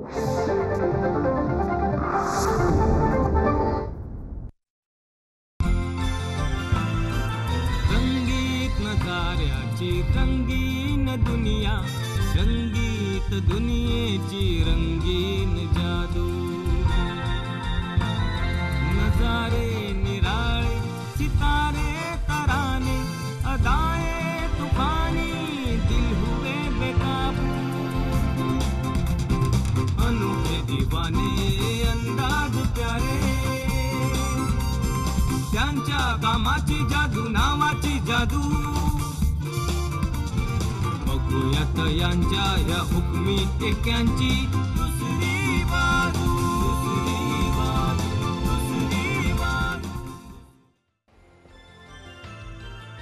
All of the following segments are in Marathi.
रंगीत नजाऱ्याची रंगीन दुनिया, रंगीत दुनियेची रंगीन जादू. नजारे निराळे सितारे तराने, अदाए तूफानी दिल हुए बेकाबू. अनोखे दीवाने अंदाज प्यारे, त्यांच्या कामाची जादू नावाची जादू. बघूयात यांच्या या हुकमी टेक्यांची दुसरी बाजू, दुसरी बाजू, दुसरी बाजू.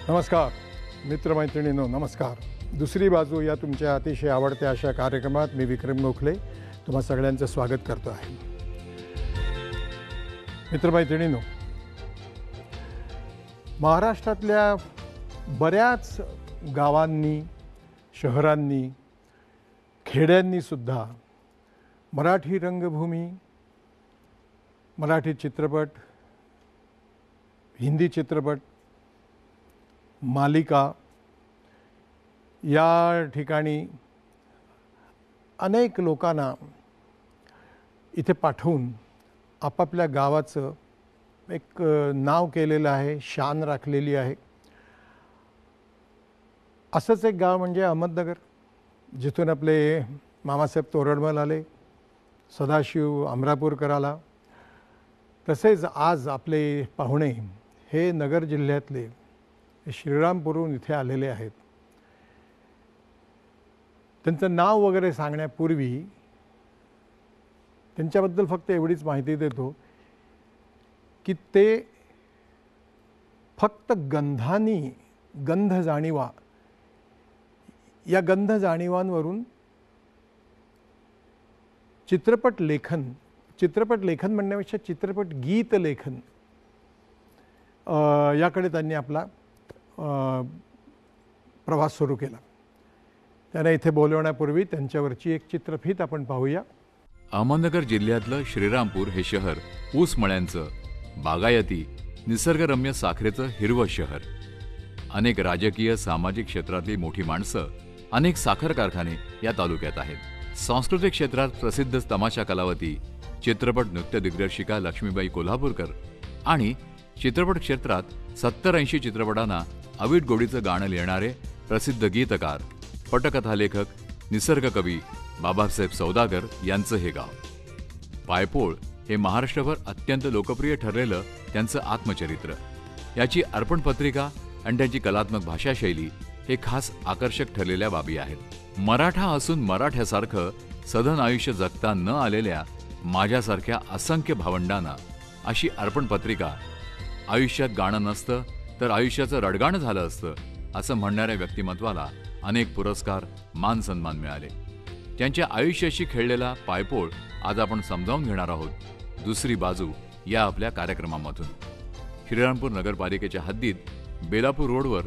नमस्कार मित्रमैत्रिणींनो, नमस्कार. दुसरी बाजू या तुमच्या अतिशय आवडत्या अशा कार्यक्रमात मी विक्रम गोखले तुम्हा सगळ्यांचं स्वागत करतो आहे. मित्रमैत्रिणींनो, महाराष्ट्रातल्या बऱ्याच गावांनी, शहरांनी, खेड्यांनीसुद्धा मराठी रंगभूमी, मराठी चित्रपट, हिंदी चित्रपट, मालिका या ठिकाणी अनेक लोकांना इथे पाठवून आपापल्या गावाचं एक नाव केलेलं आहे, शान राखलेली आहे. असंच एक गाव म्हणजे अहमदनगर, जिथून आपले मामासाहेब तोरडमल आले, सदाशिव अमरापूरकर आला. तसेच आज आपले पाहुणे हे नगर जिल्ह्यातले श्रीरामपूरहून इथे आलेले आहेत. त्यांचं नाव वगैरे सांगण्यापूर्वी त्यांच्याबद्दल फक्त एवढीच माहिती देतो की ते फक्त गंधानी, गंध जाणीवा या गंध जाणीवांवरून चित्रपट लेखन म्हणण्यापेक्षा चित्रपट गीत लेखन याकडे त्यांनी आपला प्रवास सुरू केला. त्यांना इथे बोलवण्यापूर्वी त्यांच्यावरची एक चित्रफीत आपण पाहूया. अहमदनगर जिल्ह्यातलं श्रीरामपूर हे शहर ऊसमळ्यांचं, बागायती, निसर्गरम्य साखरेचं हिरवं शहर. अनेक राजकीय, सामाजिक क्षेत्रातली मोठी माणसं, अनेक साखर कारखाने या तालुक्यात आहेत. सांस्कृतिक क्षेत्रात प्रसिद्ध तमाशा कलावती, चित्रपट नृत्य दिग्दर्शिका लक्ष्मीबाई कोल्हापूरकर आणि चित्रपट क्षेत्रात 70-80 चित्रपटांना अवीट गोडीचं गाणं लिहिणारे प्रसिद्ध गीतकार, पटकथा लेखक, निसर्गकवी बाबासाहेब सौदागर यांचं हे गाव. पायपोळ हे महाराष्ट्रभर अत्यंत लोकप्रिय ठरलेलं त्यांचं आत्मचरित्र, याची अर्पण पत्रिका आणि त्यांची कलात्मक भाषाशैली हे खास आकर्षक ठरलेल्या बाबी आहेत. मराठा असून मराठ्यासारखं सधन आयुष्य जगता न आलेल्या माझ्यासारख्या असंख्य भावंडांना अशी अर्पण पत्रिका, आयुष्यात गाणं नसतं तर आयुष्याचं रडगाणं झालं असतं असं म्हणणाऱ्या व्यक्तिमत्वाला अनेक पुरस्कार, मान सन्मान मिळाले. त्यांच्या आयुष्याशी खेळलेला पायपोळ आज आपण समजावून घेणार आहोत दुसरी बाजू या आपल्या कार्यक्रमामधून. श्रीरामपूर नगरपालिकेच्या हद्दीत बेलापूर रोडवर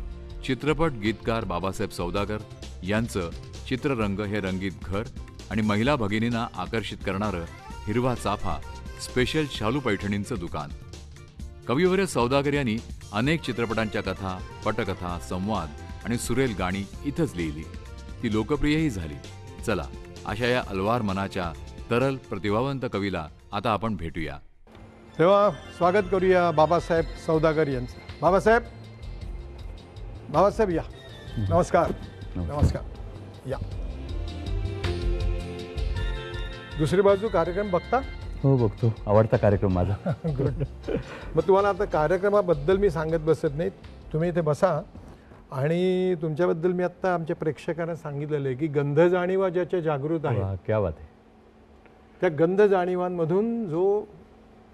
चित्रपट गीतकार बाबासाहेब सौदागर यांचं चित्ररंग हे रंगीत घर आणि महिला भगिनींना आकर्षित करणारं हिरवा चाफा स्पेशल शालू पैठणींचं दुकान. कविवर्य सौदागर यांनी अनेक चित्रपटांच्या कथा, पटकथा, संवाद आणि सुरेल गाणी इथंच लिहिली. ती लोकप्रियही झाली. चला, अशा या अलवार मनाच्या तरल प्रतिभावंत कवीला आता आपण भेटूया. तेव्हा स्वागत करूया बाबासाहेब सौदागर यांचं. बाबासाहेब या. नमस्कार. नमस्कार. या. दुसरी बाजू कार्यक्रम बघता? हो, बघतो. आवडता कार्यक्रम माझा. गुड. मग तुम्हाला आता कार्यक्रमाबद्दल मी सांगत बसत नाही, तुम्ही इथे बसा. आणि तुमच्याबद्दल मी आत्ता आमच्या प्रेक्षकांना सांगितलेलं आहे की गंध जाणीवा ज्याच्या जागृत आहे, क्या बात आहे, त्या गंध जाणीवांमधून जो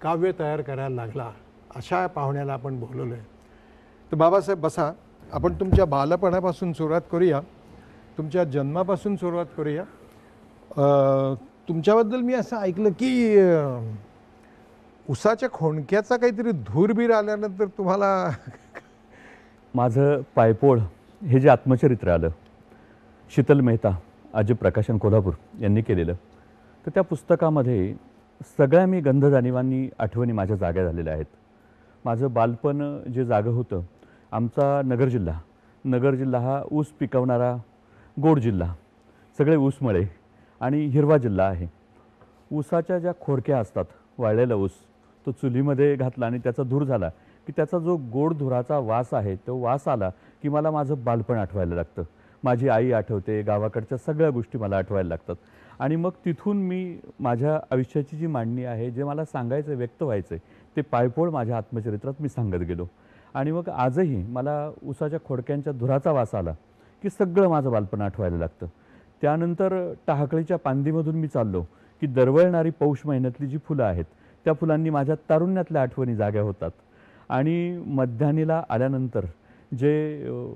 काव्य तयार करायला लागला अशा पाहुण्याला आपण बोलवलं आहे. तर बाबासाहेब बसा. आपण तुमच्या बालपणापासून सुरुवात करूया, तुमच्या जन्मापासून सुरुवात करूया. तुमच्याबद्दल मी असं ऐकलं की उसाच्या खोणक्याचा काहीतरी धूरबीर आल्यानंतर तुम्हाला माझं पायपोळ हे जे आत्मचरित्र आलं, शीतल मेहता, अजय प्रकाशन कोल्हापूर यांनी केलेलं, तर त्या पुस्तकामध्ये सगळ्या मी गंधजाणीवांनी आठवणी माझ्या जाग्या झालेल्या आहेत. माझं बालपण जे जागं होतं, आमचा नगर जिल्हा हा ऊस पिकवणारा गोड जिल्हा, सगळे ऊसमळे आणि हिरवा जिल्हा आहे. ऊसाच्या ज्या खोडक्या असतात, वाळलेला ऊस तो चुलीमध्ये घातला आणि त्याचा धूर झाला की त्याचा जो गोड धुराचा वास आहे तो वास आला की मला माझं बालपण आठवायला लागतं. माझी आई आठवते, गावाकडच्या सगळ्या गोष्टी मला आठवायला लागतात. आणि मग तिथून मी माझ्या आयुष्याची जी मांडणी आहे, जे मला सांगायचं व्यक्त व्हायचं ते पायपोळ माझ्या आत्मचरित्रात मी सांगत गेलो. आणि मग आजही मला ऊसाच्या खोडक्यांच्या धुराचा वास आला की सगळं माझं बालपण आठवायला लागतं. त्यानंतर टाहकळीच्या पांदीमधून मी चाललो की दरवळणारी पौष महिन्यातली जी फुलं आहेत त्या फुलांनी माझ्या तारुण्यातल्या आठवणी जाग्या होतात. आणि मध्यान्हीला आल्यानंतर जे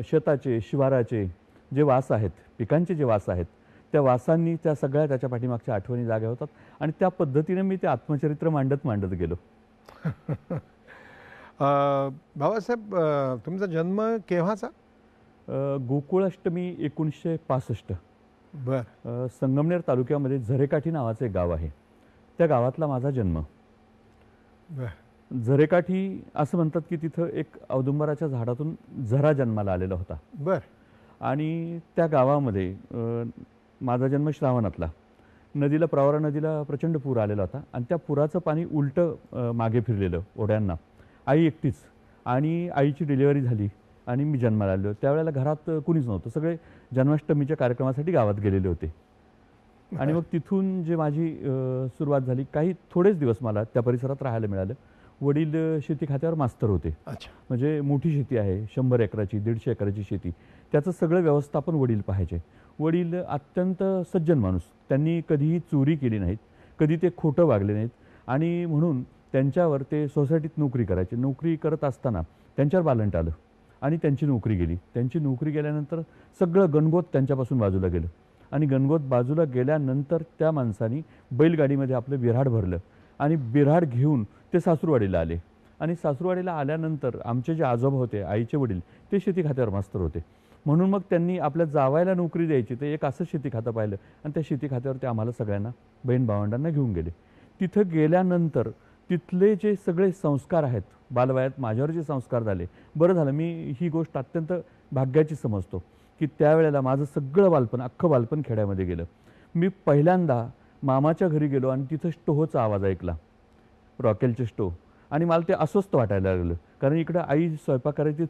शेताचे शिवाराचे जे वास आहेत, पिकांचे जे वास आहेत, त्या वासांनी त्या सगळ्या त्याच्या पाठीमागच्या आठवणी जाग्या होतात. आणि त्या पद्धतीने मी ते आत्मचरित्र मांडत गेलो. बाबासाहेब, तुमचा जन्म केव्हाचा? गोकुळाष्टमी 1965. बर. संगमनेर तालुक्यामध्ये झरेकाठी नावाचं एक गाव आहे, त्या गावातला माझा जन्म. बर. झरेकाठी असं म्हणतात की तिथं एक औदुंबराच्या झाडातून झरा जन्माला आलेला होता. बर. आणि त्या गावामध्ये माझा जन्म श्रावणातला. प्रवरा नदीला प्रचंड पूर आलेला होता आणि त्या पुराचं पाणी उलटं मागे फिरलेलं ओढ्यांना. आई एकटीच, आणि आईची डिलिव्हरी झाली आणि मी जन्माला आलो. त्यावेळेला घरात कुणीच नव्हतं, सगळे जन्माष्टमीच्या कार्यक्रमासाठी गावात गेलेले होते. आणि मग तिथून जे माझी सुरुवात झाली, काही थोडेच दिवस मला त्या परिसरात राहायला मिळालं. वडील शेती खात्यावर मास्तर होते. अच्छा. म्हणजे मोठी शेती आहे, 100 एकराची 150 एकराची शेती, त्याचं सगळं व्यवस्थापन वडील पाहायचे. वडील अत्यंत सज्जन माणूस, त्यांनी कधीही चोरी केली नाहीत, कधी ते खोटं वागले नाहीत. आणि म्हणून त्यांच्यावर ते सोसायटीत नोकरी करायचे. नोकरी करत असताना त्यांच्यावर बालंट आलं आणि त्यांची नोकरी गेली. त्यांची नोकरी गेल्यानंतर सगळं गणगोत त्यांच्यापासून बाजूला गेलं. आणि गणगोत बाजूला गेल्यानंतर त्या माणसानी बैलगाडीमध्ये आपलं बिऱ्हाड भरलं आणि बिऱ्हाड घेऊन ते सासूरवाडीला आले. आणि सासूरवाडीला आल्यानंतर आमचे जे आजोबा होते, आईचे वडील, ते शेती खात्यावर मास्तर होते. म्हणून मग त्यांनी आपल्या जावायला नोकरी द्यायची, ते एक असं शेती खातं पाहिलं आणि त्या शेती खात्यावर ते आम्हाला सगळ्यांना, बहीण भावंडांना घेऊन गेले. तिथं गेल्यानंतर तिथले जे सगळे संस्कार आहेत, बालवयात माझ्यावर जे संस्कार झाले, बरं झालं मी ही गोष्ट अत्यंत भाग्याची समजतो की त्यावेळेला माझं सगळं बालपण, अख्खं बालपण खेड्यामध्ये गेलं. मी पहिल्यांदा मामाच्या घरी गेलो आणि तिथं स्टोव्हचा आवाज ऐकला, रॉकेलचे स्टोव्ह. आणि मला ते अस्वस्थ वाटायला लागलं, कारण इकडं आई स्वयंपाक करायची,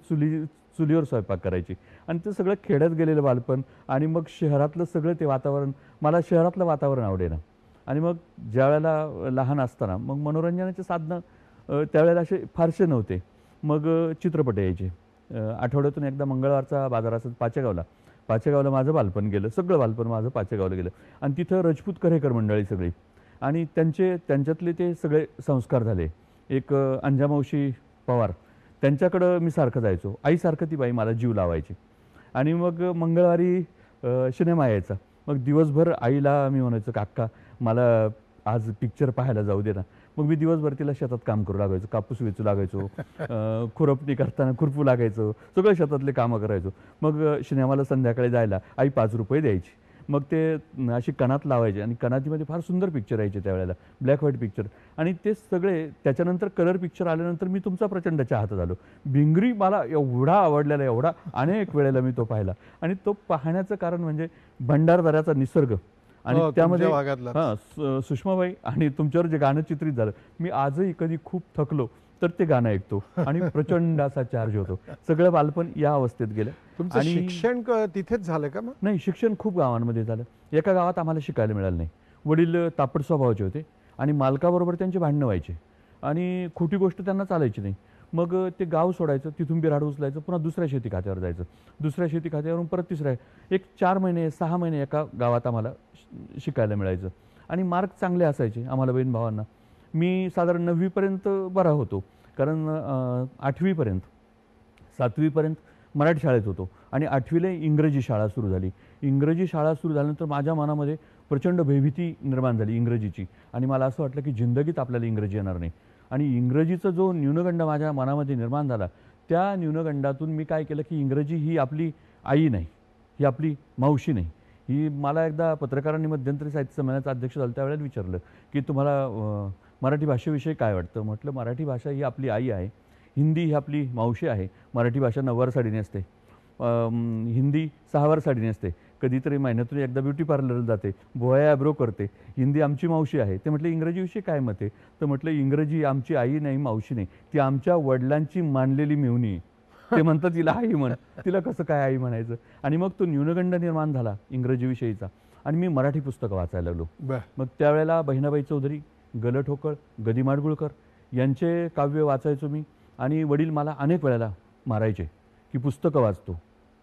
चुलीवर स्वयंपाक करायची. आणि ते सगळं खेड्यात गेलेलं बालपण. आणि मग शहरातलं सगळं ते वातावरण, मला शहरातलं वातावरण आवडेना. आणि मग ज्या वेळेला लहान असताना मग मनोरंजनाचे साधनं त्यावेळेला असे फारसे नव्हते. मग चित्रपट यायचे. आठवड्यातून एकदा मंगळवारचा बाजार असत पाचेगावला माझं बालपण गेलं, सगळं बालपण माझं पाचेगावला गेलं. आणि तिथं रजपूत करेकर मंडळी सगळी, आणि त्यांच्यातले ते सगळे संस्कार झाले. एक अंजामावशी पवार, त्यांच्याकडं मी सारखं जायचो. आईसारखं ती बाई मला जीव लावायची. आणि मग मंगळवारी सिनेमा यायचा. मग दिवसभर आईला मी म्हणायचो, काका मला आज पिक्चर पाहायला जाऊ दे ना. मग मी दिवसभर तिला शेतात काम करू लागायचो, कापूस वेचू लागायचो, खुरपणी करताना खुरपू लागायचो, सगळं शेतातले कामं करायचो. मग सिनेमाला संध्याकाळी जायला आई 5 रुपये द्यायची. मग ते अशी कणात लावायचे आणि कणातीमध्ये फार सुंदर पिक्चर यायचे त्यावेळेला, ब्लॅक व्हाईट पिक्चर. आणि ते सगळे, त्याच्यानंतर कलर पिक्चर आल्यानंतर मी तुमचा प्रचंड चाहत झालो. भिंगरी मला एवढा आवडलेला, एवढा अनेक वेळेला मी तो पाहिला. आणि तो पाहण्याचं कारण म्हणजे भंडारदऱ्याचा निसर्ग आणि त्यामध्ये सुषमाबाई आणि तुमच्यावर जे गाणं चित्रित झालं. मी आजही कधी खूप थकलो तर ते गाणं ऐकतो आणि प्रचंड असा चार्ज होतो. सगळं बालपण या अवस्थेत गेलं. तुमचं शिक्षण तिथेच झालं का? मग नाही, शिक्षण खूप गावांमध्ये झालं. एका गावात आम्हाला शिकायला मिळालं नाही. वडील तापट स्वभावाचे होते आणि मालकाबरोबर त्यांचे भांडणं व्हायचे आणि खोटी गोष्ट त्यांना चालायची नाही. मग ते गाव सोडायचं, तिथून बिऱ्हाड उचलायचं, पुन्हा दुसऱ्या शेती खात्यावर जायचं, दुसऱ्या शेती खात्यावरून परत तिसऱ्या. एक 4 महिने 6 महिने एका गावात आम्हाला शिकायला मिळायचं. आणि मार्क चांगले असायचे आम्हाला बहीण भावांना. मी साधारण 9वीपर्यंत बरा होतो, कारण 8वीपर्यंत 7वीपर्यंत मराठी शाळेत होतो आणि 8वीला इंग्रजी शाळा सुरू झाली. इंग्रजी शाळा सुरू झाल्यानंतर माझ्या मनामध्ये प्रचंड भयभीती निर्माण झाली इंग्रजीची. आणि मला असं वाटलं की जिंदगीत आपल्याला इंग्रजी येणार नाही. आणि इंग्रजीचा जो न्यूनगंड माझ्या मनामध्ये निर्माण झाला, त्या न्यूनगंडातून मी काय केलं की इंग्रजी ही आपली आई नाही, ही आपली मावशी नाही, ही मला एकदा पत्रकारांनी मध्यंतरी साहित्य संमेलनाचा अध्यक्ष झालं त्यावेळेला विचारलं की तुम्हाला मराठी भाषेविषयी काय वाटतं. म्हटलं मराठी भाषा ही आपली आई आहे, हिंदी ही आपली मावशी आहे. मराठी भाषा 9वार साडी नेसते, हिंदी 6वार साडी नेसते, कधीतरी महिन्यातून एकदा ब्युटी पार्लरला जाते, बोया ॲब्रो करते. हिंदी आमची मावशी आहे. ते म्हटलं इंग्रजीविषयी काय मत आहे. तर म्हटलं इंग्रजी आमची आई नाही, मावशी नाही, ती आमच्या वडिलांची मानलेली मेहुणी आहे. ते म्हणतात तिला आई म्हण, तिला कसं काय आई म्हणायचं. आणि मग तो न्यूनगंड निर्माण झाला इंग्रजीविषयीचा आणि मी मराठी पुस्तकं वाचायला लागलो. मग त्यावेळेला बहिणाबाई चौधरी, ग ल ठोकळ, ग दि माडगुळकर यांचे काव्य वाचायचो मी. आणि वडील मला अनेक वेळेला मारायचे की पुस्तकं वाचतो,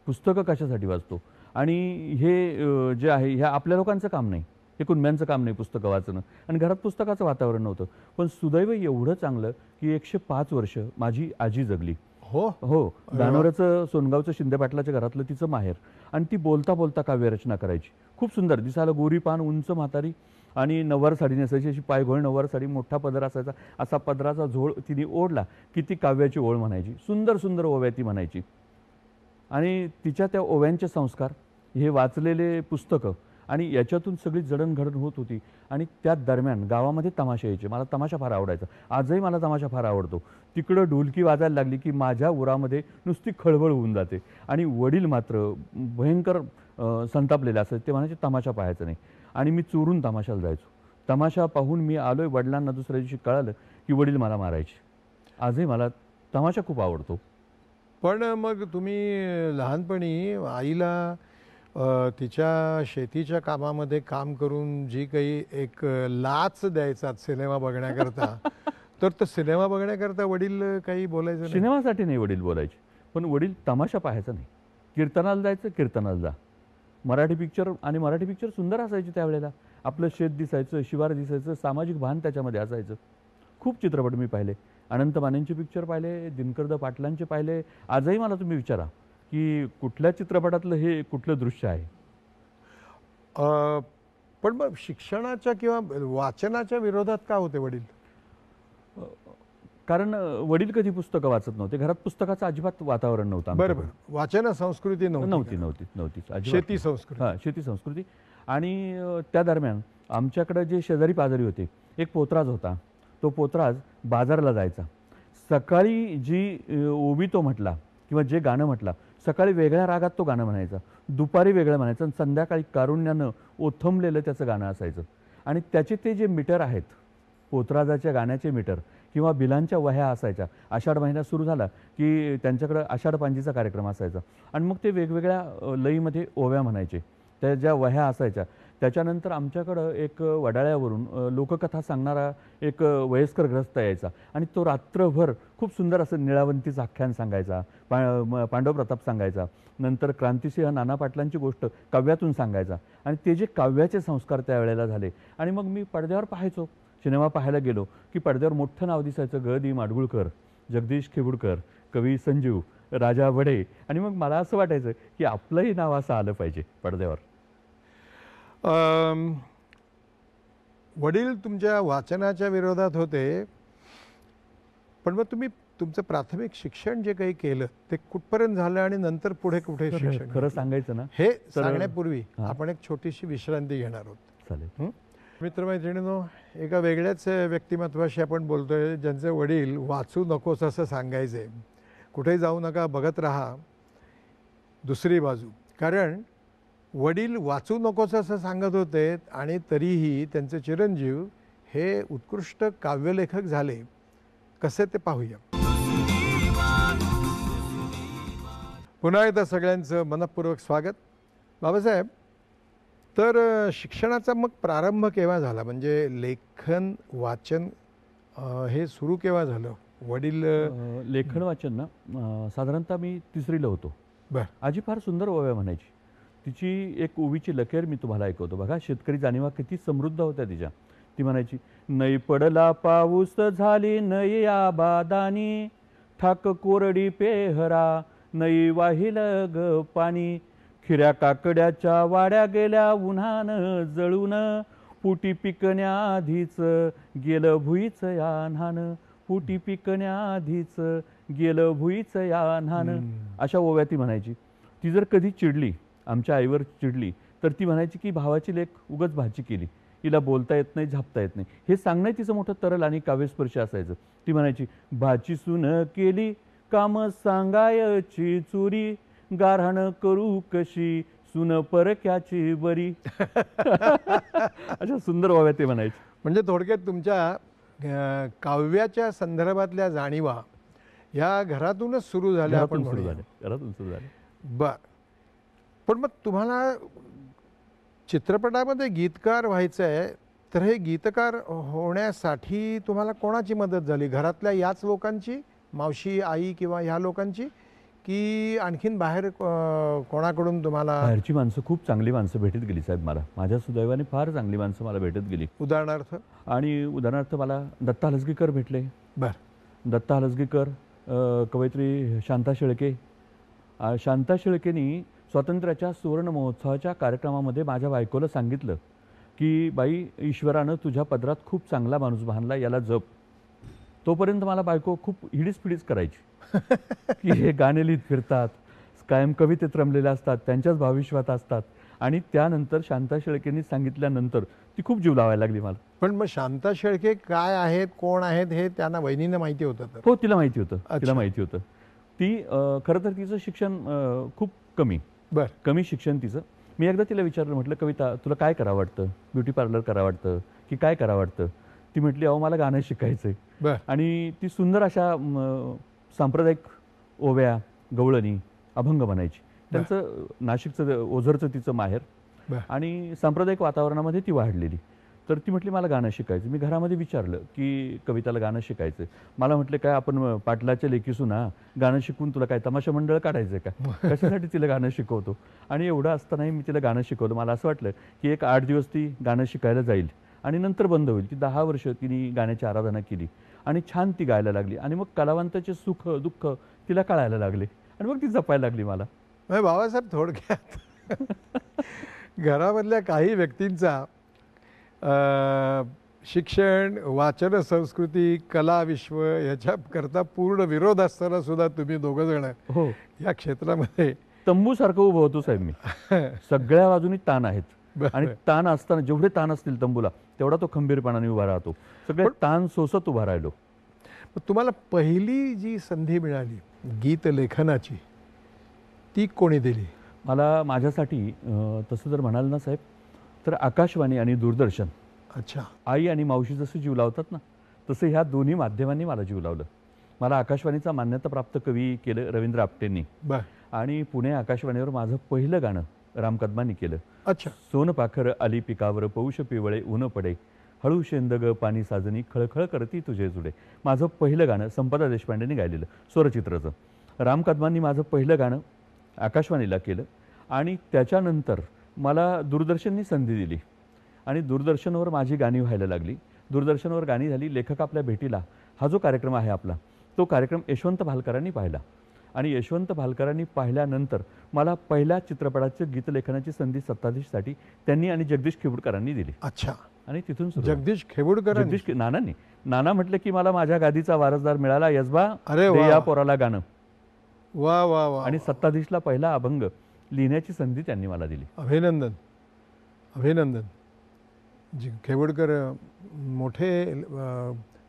पुस्तकं कशासाठी वाचतो. आणि हे जे आहे ह्या आपल्या लोकांचं काम नाही, हे कुणब्यांचं काम नाही पुस्तकं वाचणं. आणि घरात पुस्तकाचं वातावरण नव्हतं. पण सुदैव एवढं चांगलं की 105 वर्ष माझी आजी जगली. हो, दानोऱ्याचं सोनगावचं शिंदे पाटलाच्या घरातलं तिचं माहेर. आणि ती बोलता बोलता काव्यरचना करायची. खूप सुंदर दिसायला, गोरी पान, उंच म्हातारी, आणि 9वार साडी नेसायची, अशी पायघोळ 9वार साडी, मोठा पदर असायचा. असा पदराचा झोळ तिने ओढला की ती काव्याची ओळ म्हणायची. सुंदर सुंदर ओव्या ती म्हणायची. आणि तिच्या त्या ओव्यांचे संस्कार, हे वाचलेले पुस्तकं, आणि याच्यातून सगळी जडणघडण होत होती. आणि त्या दरम्यान गावामध्ये तमाशा यायचे. मला तमाशा फार आवडायचा. आजही मला तमाशा फार आवडतो. तिकडं ढोलकी वाजायला लागली की माझ्या उरामध्ये नुसती खळबळ होऊन जाते. आणि वडील मात्र भयंकर संतापलेले असायचे. ते म्हणायचे तमाशा पाहायचा नाही. आणि मी चोरून तमाशाला जायचो. तमाशा पाहून मी आलोय, वडिलांना दुसऱ्या दिवशी कळालं की वडील मला मारायचे. आजही मला तमाशा खूप आवडतो. पण मग तुम्ही लहानपणी आईला तिच्या शेतीच्या कामामध्ये काम करून जी काही एक लाच द्यायचा सिनेमा बघण्याकरता, तर सिनेमा बघण्याकरता वडील काही बोलायचं नाही? सिनेमासाठी नाही वडील बोलायचे, पण वडील तमाशा पाहायचा नाही. कीर्तनाला जायचं, कीर्तनाला जा. मराठी पिक्चर, आणि मराठी पिक्चर सुंदर असायचे त्यावेळेला. आपलं शेत दिसायचं, शिवार दिसायचं, सामाजिक भान त्याच्यामध्ये असायचं. खूप चित्रपट मी पाहिले. अनंत मानेंचे पिक्चर पाहिले, दिनकर पाटलांचे पाहिले. आजही मला तुम्ही विचारा की कुठल्या चित्रपटातलं हे कुठलं दृश्य आहे. पण मग शिक्षणाच्या किंवा वाचनाच्या विरोधात का होते वडील? कारण वडील कधी पुस्तकं वाचत नव्हते. घरात पुस्तकाचं अजिबात वातावरण नव्हतं. बरोबर, वाचन संस्कृती नव्हती. शेती संस्कृती. हां, शेती संस्कृती. आणि त्या दरम्यान आमच्याकडे जे शेजारी पाजारी होते, एक पोतराज होता. तो पोतराज बाजारला जायचा. सकाळी जी ओबी तो म्हटला किंवा जे गाणं म्हटला, सकाळी वेगळ्या रागात तो गाणं म्हणायचा, दुपारी वेगळं म्हणायचं, आणि संध्याकाळी कारुण्यानं ओथंबलेलं त्याचं गाणं असायचं. आणि त्याचे ते जे मीटर आहेत, पोतराजाच्या गाण्याचे मीटर किंवा बिलांच्या वह्या असायच्या. आषाढ महिना सुरू झाला की त्यांच्याकडं आषाढ पांजीचा कार्यक्रम असायचा. आणि मग ते वेगवेगळ्या लईमध्ये ओव्या म्हणायचे. त्या ज्या वह्या असायच्या, त्याच्यानंतर आमच्याकडं एक वडाळ्यावरून लोककथा सांगणारा एक वयस्कर ग्रस्त यायचा. आणि तो रात्रभर खूप सुंदर असं निळावंतीचं आख्यान सांगायचा, पांडव प्रताप सांगायचा. नंतर क्रांतिसिंह नाना पाटलांची गोष्ट काव्यातून सांगायचा. आणि ते जे काव्याचे संस्कार त्यावेळेला झाले. आणि मग मी पडद्यावर पाहायचो. सिनेमा पाहायला गेलो की पडद्यावर मोठं नाव दिसायचं, ग दि माडगुळकर, जगदीश खेबुडकर, कवी संजीव, राजा वडे. आणि मग मला असं वाटायचं की आपलंही नाव असं आलं पाहिजे पडद्यावर. वडील तुमच्या वाचनाच्या विरोधात होते, पण मग तुम्ही तुमचं प्राथमिक शिक्षण जे काही केलं ते कुठपर्यंत झालं आणि नंतर पुढे कुठे शिक्षण? खरं सांगायचं ना, हे सांगण्यापूर्वी आपण एक छोटीशी विश्रांती घेणार आहोत. चालेल. मित्रमैत्रिणींनो, एका वेगळ्याच व्यक्तिमत्वाशी आपण बोलतोय, ज्यांचे वडील वाचू नकोस असं सांगायचे, कुठेही जाऊ नका, बघत राहा दुसरी बाजू. कारण वडील वाचू नकोस असं सांगत होते आणि तरीही त्यांचे चिरंजीव हे उत्कृष्ट काव्यलेखक झाले. कसे ते पाहूया. पुन्हा एकदा सगळ्यांचं मनपूर्वक स्वागत. बाबासाहेब, तर शिक्षणाचा मग प्रारंभ केव्हा झाला? म्हणजे लेखन वाचन हे सुरू केव्हा झालं? वडील लेखन वाचन ना साधारणतः मी 3रीला होतो. बरं. आजी फार सुंदर ओव्या म्हणायची. तिची एक ओवीची लकेर मी तुम्हाला ऐकवतो बघा. शेतकरी जाणीवा किती समृद्ध होत्या तिच्या. ती म्हणायची, नई पडला पाऊस झाली नई आबादानी, ठाक कोरडी पेहरा नई वाहिल ग पाणी, खिऱ्या काकड्याच्या वाड्या गेल्या उन्हानं जळून, पुटी पिकण्याआधीच गेलं भुईच या न्हान, पुटी पिकण्याआधीच गेलं भुईच या न्हान. अशा ओव्या ती म्हणायची. ती जर कधी चिडली, आमच्या आईवर चिडली, तर ती म्हणायची की भावाची लेक उगाच भाची केली, हिला बोलता येत नाही, झापता येत नाही. हे सांगणं तिचं मोठं तरल आणि काव्यस्पर्शी असायचं. ती म्हणायची, भाची सुन केली काम सांगायची चोरी, गारहाण करू कशी सुन परक्याची बरी. अशा सुंदर ओव्या ते म्हणायचे. म्हणजे थोडक्यात तुमच्या काव्याच्या संदर्भातल्या जाणीवा ह्या घरातूनच सुरू झाल्या, आपण घरातून सुरू म्हणूया. झाले, घरातून सुरू झाले. बर, पण मग तुम्हाला चित्रपटामध्ये गीतकार व्हायचं आहे, तर हे गीतकार होण्यासाठी तुम्हाला कोणाची मदत झाली? घरातल्या याच लोकांची, मावशी, आई किंवा ह्या लोकांची, की आणखीन बाहेर कोणाकडून तुम्हाला? बाहेरची माणसं, खूप चांगली माणसं भेटत गेली साहेब मला. माझ्या सुदैवाने फार चांगली माणसं मला भेटत गेली. उदाहरणार्थ? आणि उदाहरणार्थ मला दत्ता हलसगीकर भेटले. बर. दत्ता हलसगीकर, कवयित्री शांता शेळके. शांता शेळकेनी स्वातंत्र्याच्या सुवर्ण महोत्सवाच्या कार्यक्रमामध्ये माझ्या बायकोला सांगितलं की बाई, ईश्वरानं तुझ्या पदरात खूप चांगला माणूस बांधला, याला जप. तोपर्यंत मला बायको खूप हिडीस करायची की हे गाणे लिहित फिरतात, कायम कवितेत रमलेले असतात, त्यांच्याच भावविश्वात असतात. आणि त्यानंतर शांता शेळकेंनी सांगितल्यानंतर ती खूप जीव लावायला लागली मला. पण मग शांता शेळके काय आहेत, कोण आहेत, हे त्यांना वहिनीनं माहिती होतं? तर हो, तिला माहिती होतं. अच्छा. तिला माहिती होतं. ती खरं तर तिचं शिक्षण खूप बर. कमी शिक्षण तिचं. मी एकदा तिला विचारलं, म्हटलं कविता, तुला काय करावं वाटतं? ब्युटी पार्लर करावं वाटतं की काय करावं वाटतं? ती म्हटली, अहो मला गाणं शिकायचं आहे. बर. आणि ती सुंदर अशा सांप्रदायिक ओव्या, गवळणी, अभंग म्हणायची. त्यांचं नाशिकचं, ओझरचं तिचं माहेर. बर. आणि सांप्रदायिक वातावरणामध्ये ती वाढलेली. तर ती म्हटली, मला गाणं शिकायचं. मी घरामध्ये विचारलं की कविताला गाणं शिकायचं. मला म्हटलं, काय आपण पाटलाच्या लेकीसून ना, गाणं शिकवून तुला काय तमाशा मंडळ काढायचं का? कशासाठी तिला गाणं शिकवतो? आणि एवढं असतानाही मी तिला गाणं शिकवलं. मला असं वाटलं की एक 8 दिवस ती गाणं शिकायला जाईल आणि नंतर बंद होईल. ती 10 वर्ष तिने गाण्याची आराधना केली आणि छान ती गायला लागली. आणि मग कलावंताचे सुख दुःख तिला कळायला लागले आणि मग ती जपायला लागली मला. बाबासाहेब, थोडक्यात घरामधल्या काही व्यक्तींचा शिक्षण, वाचन संस्कृती, कला विश्व याच्याकरता पूर्ण विरोध असताना सुद्धा तुम्ही दोघं जण हो, या क्षेत्रामध्ये तंबू सारखं उभं होतो साहेब मी. सगळ्या बाजूनी ताण आहेत. बरं. आणि ताण असताना, जेवढे ताण असतील तंबूला, तेवढा तो खंबीरपणाने उभा राहतो. सगळे ताण सोसत उभा राहिलो. तुम्हाला पहिली जी संधी मिळाली गीत लेखनाची, ती कोणी दिली? मला माझ्यासाठी तसं जर म्हणाल ना साहेब, तर आकाशवाणी आणि दूरदर्शन. अच्छा. आई आणि मावशी जसं जीव लावतात ना, तसं ह्या दोन्ही माध्यमांनी मला जीव लावलं. मला आकाशवाणीचा मान्यताप्राप्त कवी केलं रवींद्र आपटेंनी. बर. आणि पुणे आकाशवाणीवर माझं पहिलं गाणं राम कदमांनी केलं. अच्छा. सोन पाखर आली पिकावर, पौष पिवळे ऊन पडे, हळू शेंदग पाणी साजनी, खळखळ करती तुझे जुडे. माझं पहिलं गाणं संपदा देशपांडेंनी गायलेलं, स्वरचित्राचं. राम कदमांनी माझं पहिलं गाणं आकाशवाणीला केलं. आणि त्याच्यानंतर मला दूरदर्शननी संधी दिली आणि दूरदर्शनवर माझी गाणी व्हायला लागली. दूरदर्शनवर गाणी झाली. लेखक आपल्या भेटीला हा जो कार्यक्रम आहे आपला, तो कार्यक्रम यशवंत भालकरांनी पाहिला. आणि यशवंत भालकरांनी पाहिल्यानंतर मला पहिल्या चित्रपटाचं गीतलेखनाची संधी सत्ताधीशसाठी त्यांनी आणि जगदीश खेबुडकरांनी दिली. अच्छा. आणि तिथून जगदीश खेबुडकर? नानांनी. नाना म्हटलं की मला माझ्या गादीचा वारसदार मिळाला, यजबा अरे वा. या पोराला गाणं. वा वा वा. आणि सत्ताधीशला पहिला अभंग लिहिण्याची संधी त्यांनी मला दिली. अभिनंदन, अभिनंदन. खेबुडकर मोठे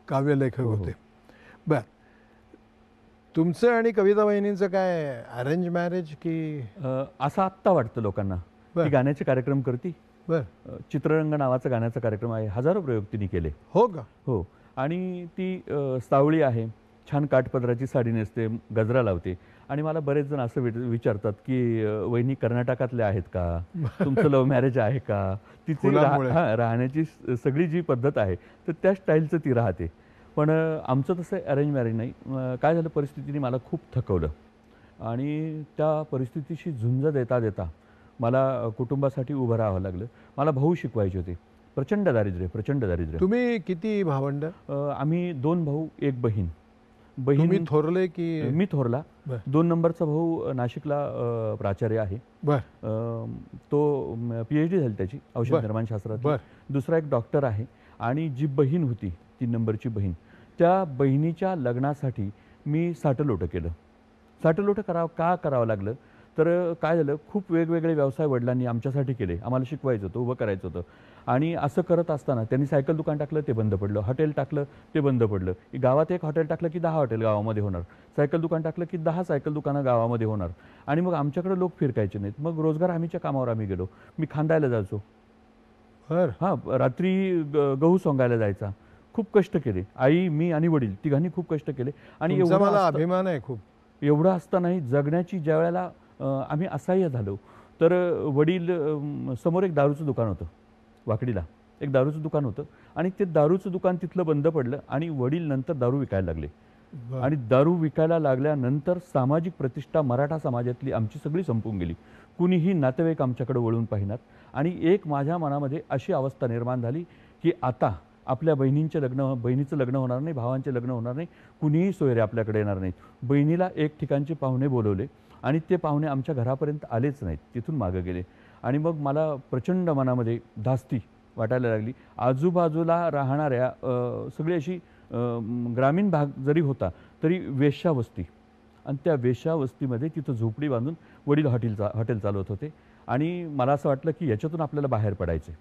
काव्यलेखक होते. बर. तुमचं आणि कविता वहिनींचं काय अरेंज मॅरेज की? असं आत्ता वाटतं लोकांना. ती गाण्याचे कार्यक्रम करती. बर. चित्ररंग नावाचा गाण्याचा कार्यक्रम आहे. हजारो प्रयोग तिने केले. हो का? हो. आणि ती सावळी आहे, छान काठपदराची साडी नेसते, गजरा लावते. आणि मला बरेच जण असं विचारतात की वहिनी कर्नाटकातल्या आहेत का, तुमचं लव्ह मॅरेज आहे का? तिची राहण्याची सगळी जी पद्धत आहे तर त्या स्टाईलचं ती राहते. पण आमचं तसं अरेंज मॅरेज नाही. काय झालं, परिस्थितीने मला खूप थकवलं आणि त्या परिस्थितीशी झुंज देता देता मला कुटुंबासाठी उभं राहावं लागलं. मला भाऊ शिकवायचे होते. प्रचंड दारिद्र्य. तुम्ही किती भावंड? आम्ही 2 भाऊ 1 बहीण. तुम्ही थोरले की? मी थोरला. 2 नंबरचा भाऊ नाशिकला प्राचार्य आहे. बर. तो PhD झाली त्याची औषध निर्माण शास्त्रात. दुसरा एक डॉक्टर आहे. आणि जी बहीण होती 3 नंबरची बहीण, त्या बहिणीच्या लग्नासाठी मी साटलोटं केलं. साटलोटं का करावं लागलं, तर काय झालं, खूप वेगवेगळे व्यवसाय वडिलांनी आमच्यासाठी केले, आम्हाला शिकवायचं होतं, उभं करायचं होतं. आणि असं करत असताना त्यांनी सायकल दुकान टाकलं, ते बंद पडलं. हॉटेल टाकलं, ते बंद पडलं. गावात एक हॉटेल टाकलं की 10 हॉटेल गावामध्ये होणार. सायकल दुकान टाकलं की 10 सायकल दुकानं गावामध्ये होणार. आणि मग आमच्याकडे लोक फिरकायचे नाहीत. मग रोजगार हमीच्या कामावर आम्ही गेलो. मी खांदायला जायचो. हां, रात्री गहू सोंगायला जायचा. खूप कष्ट केले. आई, मी आणि वडील तिघांनी खूप कष्ट केले. आणि तुमचा मला अभिमान आहे खूप. एवढं असतानाही जगण्याची ज्या वेळेला आम्ही असहाय्य झालो, तर वडील समोर एक दारूचं दुकान होतं वाकडीला, एक दारूचं दुकान होतं. आणि ते दारूचं दुकान तिथलं बंद पडलं आणि वडील नंतर दारू विकायला लागले. आणि दारू विकायला लागल्यानंतर सामाजिक प्रतिष्ठा मराठा समाजातली आमची सगळी संपून गेली. कुणीही नातेवाईक आमच्याकडे वळून पाहिनात. आणि एक माझ्या मनामध्ये अशी अवस्था निर्माण झाली की आता आपल्या बहिणीचं लग्न होणार नाही, भावांचे लग्न होणार नाही, कुणीही सोयरे आपल्याकडे येणार नाहीत. बहिणीला एक ठिकाणचे पाहुणे बोलवले आणि ते पाहुणे आमच्या घरापर्यंत आलेच नाहीत, तिथून मागं गेले. आणि मग मला प्रचंड मनामध्ये धास्ती वाटायला लागली. आजूबाजूला राहणाऱ्या सगळी अशी ग्रामीण भाग जरी होता तरी वेश्यावस्ती, आणि त्या वेश्यावस्तीमध्ये तिथं झोपडी बांधून वडील हॉटेल चालवत होते. आणि मला असं वाटलं की याच्यातून आपल्याला बाहेर पडायचं.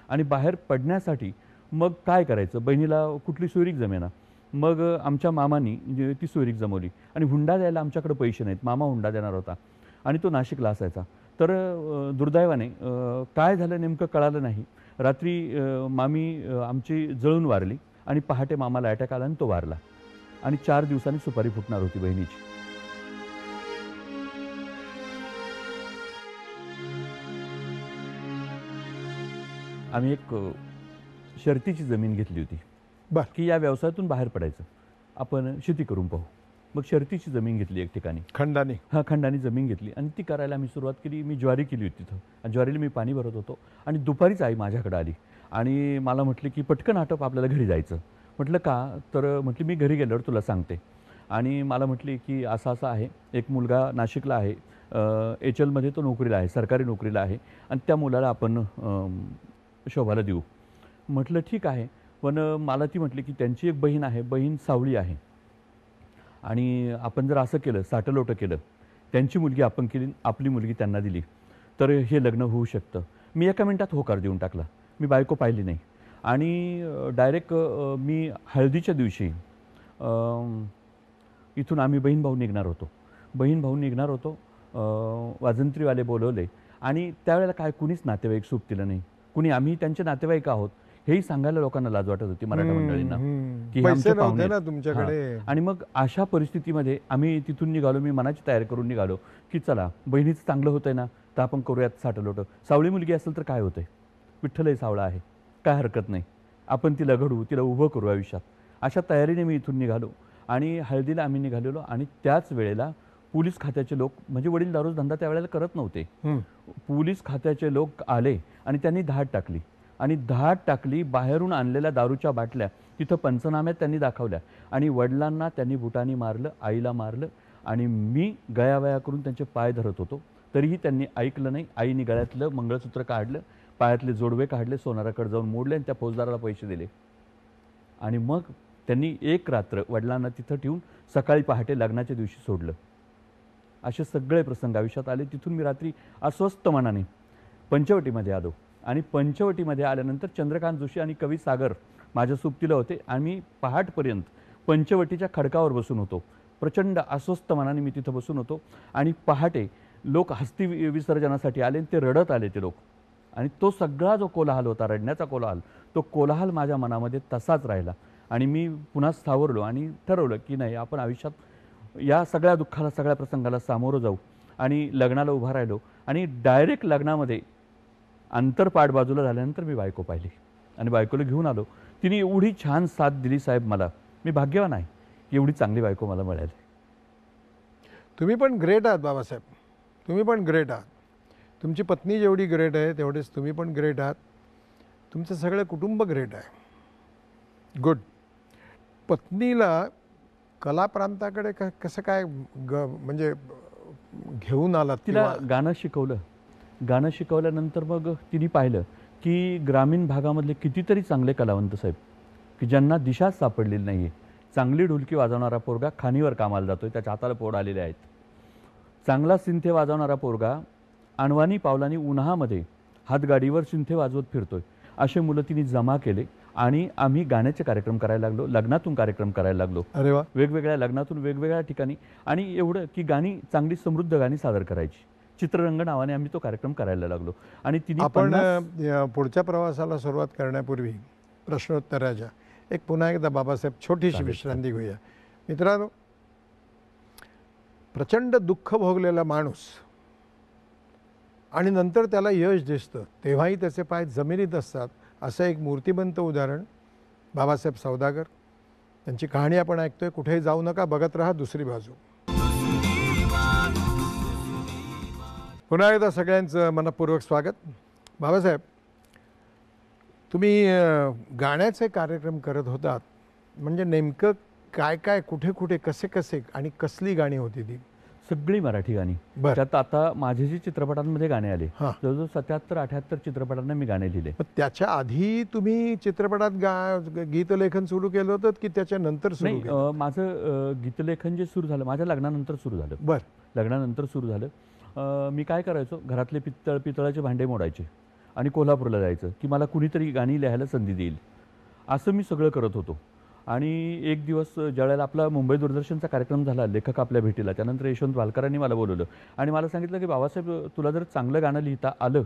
आणि बाहेर पडण्यासाठी मग काय करायचं, बहिणीला कुठली सोयरीक जमेना. मग आमच्या मामानी ती सोयरीक जमवली. आणि हुंडा द्यायला आमच्याकडे पैसे नाहीत, मामा हुंडा देणार होता आणि तो नाशिकला असायचा. तर दुर्दैवाने काय झालं नेमकं कळालं नाही. रात्री मामी आमची जळून वारली आणि पहाटे मामाला अटॅक आला आणि तो वारला. आणि 4 दिवसांनी सुपारी फुटणार होती बहिणीची. आम्ही एक शर्तीची जमीन घेतली होती की या व्यवसायातून बाहेर पडायचं, आपण शेती करून पाहू. मग शर्तीची जमीन घेतली एक ठिकाणी, खंडानी जमीन घेतली आणि ती करायला आम्ही सुरुवात केली. मी ज्वारी केली होती तिथं, आणि ज्वारीला मी पाणी भरत होतो. आणि दुपारीच आई माझ्याकडे आली आणि मला म्हटली की पटकन आटप, आपल्याला घरी जायचं. म्हटलं का? तर म्हटली मी घरी गेल्यावर तुला सांगते. आणि मला म्हटली की असं असं आहे, एक मुलगा नाशिकला आहे, HL तो नोकरीला आहे, सरकारी नोकरीला आहे, आणि त्या मुलाला आपण शोभाला देऊ. म्हटलं ठीक आहे. पण मला ती म्हटली की त्यांची एक बहीण आहे, बहीण सावळी आहे, आणि आपण जर असं केलं, साटलोटं केलं, त्यांची मुलगी आपण केली, आपली मुलगी त्यांना दिली, तर हे लग्न होऊ शकतं. मी एका मिनिटात होकार देऊन टाकला. मी बायको पाहिली नाही. आणि डायरेक्ट मी हळदीच्या दिवशी इथून आम्ही बहीण भाऊ निघणार होतो. वाजंत्रीवाले बोलवले. आणि त्यावेळेला काय कुणीच नातेवाईक सूप दिलं नाही. कुणी आम्ही त्यांचे नातेवाईक आहोत हेही सांगायला लोकांना लाज वाटत होती मराठा मंडळींना की आमचे पाहुणे तुमच्याकडे. आणि मग अशा परिस्थितीमध्ये आम्ही तिथून निघालो. मी मनाची तयारी करून निघालो की चला, बहिणीचं चांगलं होतंय ना, तर आपण करूयात साटलोटं. सावळी मुलगी असेल तर काय होतंय, विठ्ठलही सावळा आहे, काय हरकत नाही, आपण तिला घडवू, तिला उभं करू आयुष्यात. अशा तयारीने मी इथून निघालो. आणि हळदीला आम्ही निघालेलो. आणि त्याच वेळेला पोलीस खात्याचे लोक, म्हणजे वडील दारूच धंदा त्यावेळेला करत नव्हते, पोलीस खात्याचे लोक आले आणि त्यांनी धाड टाकली. आणि धाड टाकली, बाहेरून आणलेल्या दारूच्या बाटल्या तिथं पंचनाम्यात त्यांनी दाखवल्या. आणि वडिलांना त्यांनी बुटानी मारलं, आईला मारलं. आणि मी गयावया करून त्यांचे पाय धरत होतो, तरीही त्यांनी ऐकलं नाही. आईने गळ्यातलं मंगळसूत्र काढलं, पायातले जोडवे काढले, सोनाराकडे जाऊन मोडले आणि त्या फौजदाराला पैसे दिले. आणि मग त्यांनी एक रात्र वडिलांना तिथं ठेवून सकाळी पहाटे लग्नाच्या दिवशी सोडलं. असे सगळे प्रसंग आयुष्यात आले. तिथून मी रात्री अस्वस्थ मनाने पंचवटीमध्ये आलो. आणि पंचवटीमध्ये आल्यानंतर चंद्रकांत जोशी आणि कवी सागर माझ्या सोबतीला होते. आम्ही पहाटपर्यंत पंचवटीच्या खडकावर बसून होतो. प्रचंड अस्वस्थ मनाने मी तिथं बसून होतो. आणि पहाटे लोक हस्ती विसर्जनासाठी आले, ते रडत आले ते लोक. आणि तो सगळा जो कोलाहल होता, रडण्याचा कोलाहल, तो कोलाहल माझ्या मनामध्ये तसाच राहिला. आणि मी पुन्हा सावरलो आणि ठरवलं की नाही, आपण आयुष्यात या सगळ्या दुःखाला, सगळ्या प्रसंगाला सामोरं जाऊ. आणि लग्नाला उभा राहिलो. आणि डायरेक्ट लग्नामध्ये अंतरपाठ बाजूला झाल्यानंतर मी बायको पाहिली आणि बायकोला घेऊन आलो. तिने एवढी छान साथ दिली साहेब मला. मी भाग्यवान आहे की एवढी चांगली बायको मला मिळाली. तुम्ही पण ग्रेट आहात बाबासाहेब, तुम्ही पण ग्रेट आहात. तुमची पत्नी जेवढी ग्रेट आहे तेवढेच तुम्ही पण ग्रेट आहात. तुमचं सगळं कुटुंब ग्रेट आहे. गुड. पत्नीला कलाप्रांताकडे कसं काय म्हणजे घेऊन आलात? तिला गाणं शिकवलं. गाणं शिकवल्यानंतर मग तिने पाहिलं की ग्रामीण भागामधले कितीतरी चांगले कलावंत साहेब की ज्यांना दिशाच सापडलेली नाही आहे. चांगली ढोलकी वाजवणारा पोरगा खाणीवर कामाला जातोय, त्याच्या हाताला पोड आलेले आहेत. चांगला सिंथे वाजवणारा पोरगा अणवानी पावलांनी उन्हामध्ये हातगाडीवर सिंथे वाजवत फिरतोय असे मुलं तिने जमा केले आणि आम्ही गाण्याचे कार्यक्रम करायला लागलो, लग्नातून कार्यक्रम करायला लागलो, अरे वा. वेगवेगळ्या लग्नातून वेगवेगळ्या ठिकाणी. आणि एवढं की गाणी चांगली समृद्ध गाणी सादर करायची. चित्ररंग नावाने आम्ही तो कार्यक्रम करायला लागलो. आणि तिने आपण पुढच्या प्रवासाला सुरुवात करण्यापूर्वी प्रश्नोत्तराच्या पुन्हा एकदा बाबासाहेब छोटीशी विश्रांती घेऊया. मित्रांनो, प्रचंड दुःख भोगलेला माणूस आणि नंतर त्याला यश दिसतं तेव्हाही त्याचे पाय जमिनीत असतात, असं एक मूर्तिमंत उदाहरण बाबासाहेब सौदागर. त्यांची कहाणी आपण ऐकतोय. कुठेही जाऊ नका, बघत राहा दुसरी बाजू. पुन्हा एकदा सगळ्यांचं मनपूर्वक स्वागत. बाबासाहेब, तुम्ही गाण्याचे कार्यक्रम करत होतात, म्हणजे नेमकं काय काय, कुठे कुठे, कसे कसे आणि कसली गाणी होती ती? सगळी मराठी गाणी. त्यात आता माझे जे चित्रपटांमध्ये गाणे आले, जवळजवळ 77-78 चित्रपटांना मी गाणे लिहिले. त्याच्या आधी तुम्ही चित्रपटात गीतलेखन सुरू केलं होतं की त्याच्या नंतर? नाही, माझं गीतलेखन जे सुरू झालं माझ्या लग्नानंतर सुरू झालं. लग्नानंतर सुरू झालं. मी काय करायचो, घरातले पितळाचे भांडे मोडायचे आणि कोल्हापूरला जायचं की मला कुणीतरी गाणी लिहायला संधी देईल, असं मी सगळं करत होतो. आणि एक दिवस ज्यावेळेला आपला मुंबई दूरदर्शनचा कार्यक्रम झाला, लेखक आपल्या भेटीला, त्यानंतर यशवंत वालकरांनी मला बोलवलं आणि मला सांगितलं की बाबासाहेब, तुला जर चांगलं गाणं लिहिता आलं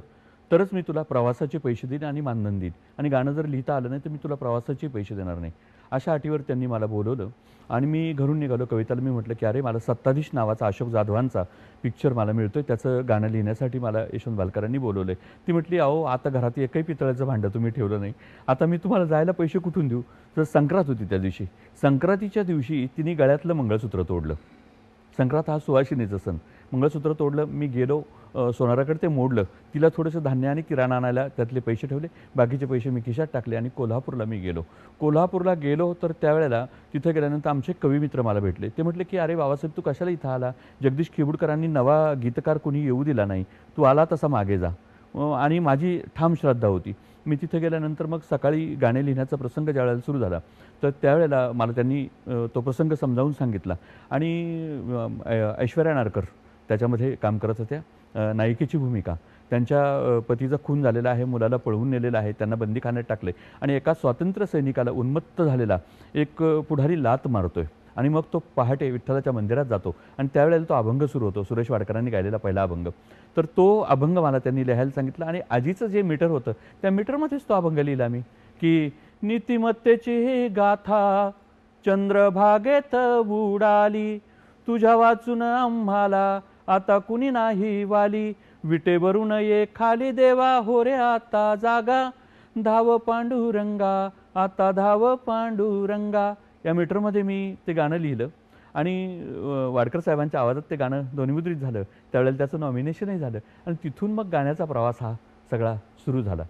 तरच मी तुला प्रवासाचे पैसे देईन आणि मानधन देईन, आणि गाणं जर लिहिता आलं नाही तर मी तुला प्रवासाचे पैसे देणार नाही. अशा अटीवर त्यांनी मला बोलवलं आणि मी घरून निघालो. कविताला मी म्हटलं की अरे, मला सत्ताधीश नावाचा अशोक जाधवांचा पिक्चर मला मिळतोय, त्याचं गाणं लिहिण्यासाठी मला यशवंत वालकरांनी बोलवलं आहे. ती म्हटली, अहो आता घरात एकही पितळाचं भांडं तुम्ही ठेवलं नाही, आता मी तुम्हाला जायला पैसे कुठून देऊ? तर संक्रांत होती त्या दिवशी. संक्रांतीच्या दिवशी तिने गळ्यातलं मंगळसूत्र तोडलं. संक्रांत हा सुवासिनीचा सण. मंगळसूत्र तोडलं. मी गेलो सोनाराकडे, ते मोडलं. तिला थोडंसं धान्य आणि किराणा आणायला त्यातले पैसे ठेवले, बाकीचे पैसे मी खिशात टाकले आणि कोल्हापूरला मी गेलो. कोल्हापूरला गेलो तर त्यावेळेला तिथं गेल्यानंतर आमचे कवी मित्र मला भेटले. ते म्हटले की अरे बाबासाहेब, तू कशाला इथं आला? जगदीश खेबुडकरांनी नवा गीतकार कोणी येऊ दिला नाही, तू आला तसा मागे जा. आणि माझी ठाम श्रद्धा होती. मी तिथे गेल्यानंतर मग सकाळी गाणे लिहिण्याचा प्रसंग ज्यावेळेला सुरू झाला तर त्यावेळेला मला त्यांनी तो प्रसंग समजावून सांगितला. आणि ऐश्वर्या नारकर त्याच्यामध्ये काम करत होत्या, नायिकेची भूमिका. त्यांच्या पतीचा खून झालेला आहे, मुलाला पळवून नेलेला आहे, त्यांना बंदीखान्यात टाकले आणि एका स्वातंत्र्य सैनिकाला उन्मत्त झालेला एक पुढारी लात मारतोय आणि मग तो पहाटे विठ्ठलाच्या मंदिरात जातो आणि त्यावेळेला तो अभंग सुरू होतो, सुरेश वाडकरांनी गायलेला पहिला अभंग. तर तो अभंग मला त्यांनी लिहायला सांगितलं आणि आजीचं जे मीटर होतं त्या मीटरमध्येच तो अभंग लिहिला मी की नीतिमत्तेची ही गाथा चंद्रभागेत बुडाली, तुझ्या वाचून आम्हाला आता कुणी नाही वाली, विटेवरून ये खाली देवा हो रे आता जागा, धाव पांडुरंगा आता धाव पांडुरंगा. या मीटरमध्ये मी ते गाणं लिहिलं आणि वाडकर साहेबांच्या आवाजात ते गाणं ध्वनिमुद्रित झालं. त्यावेळेला त्याचं नॉमिनेशनही झालं आणि तिथून मग गाण्याचा प्रवास हा सगळा सुरू झाला.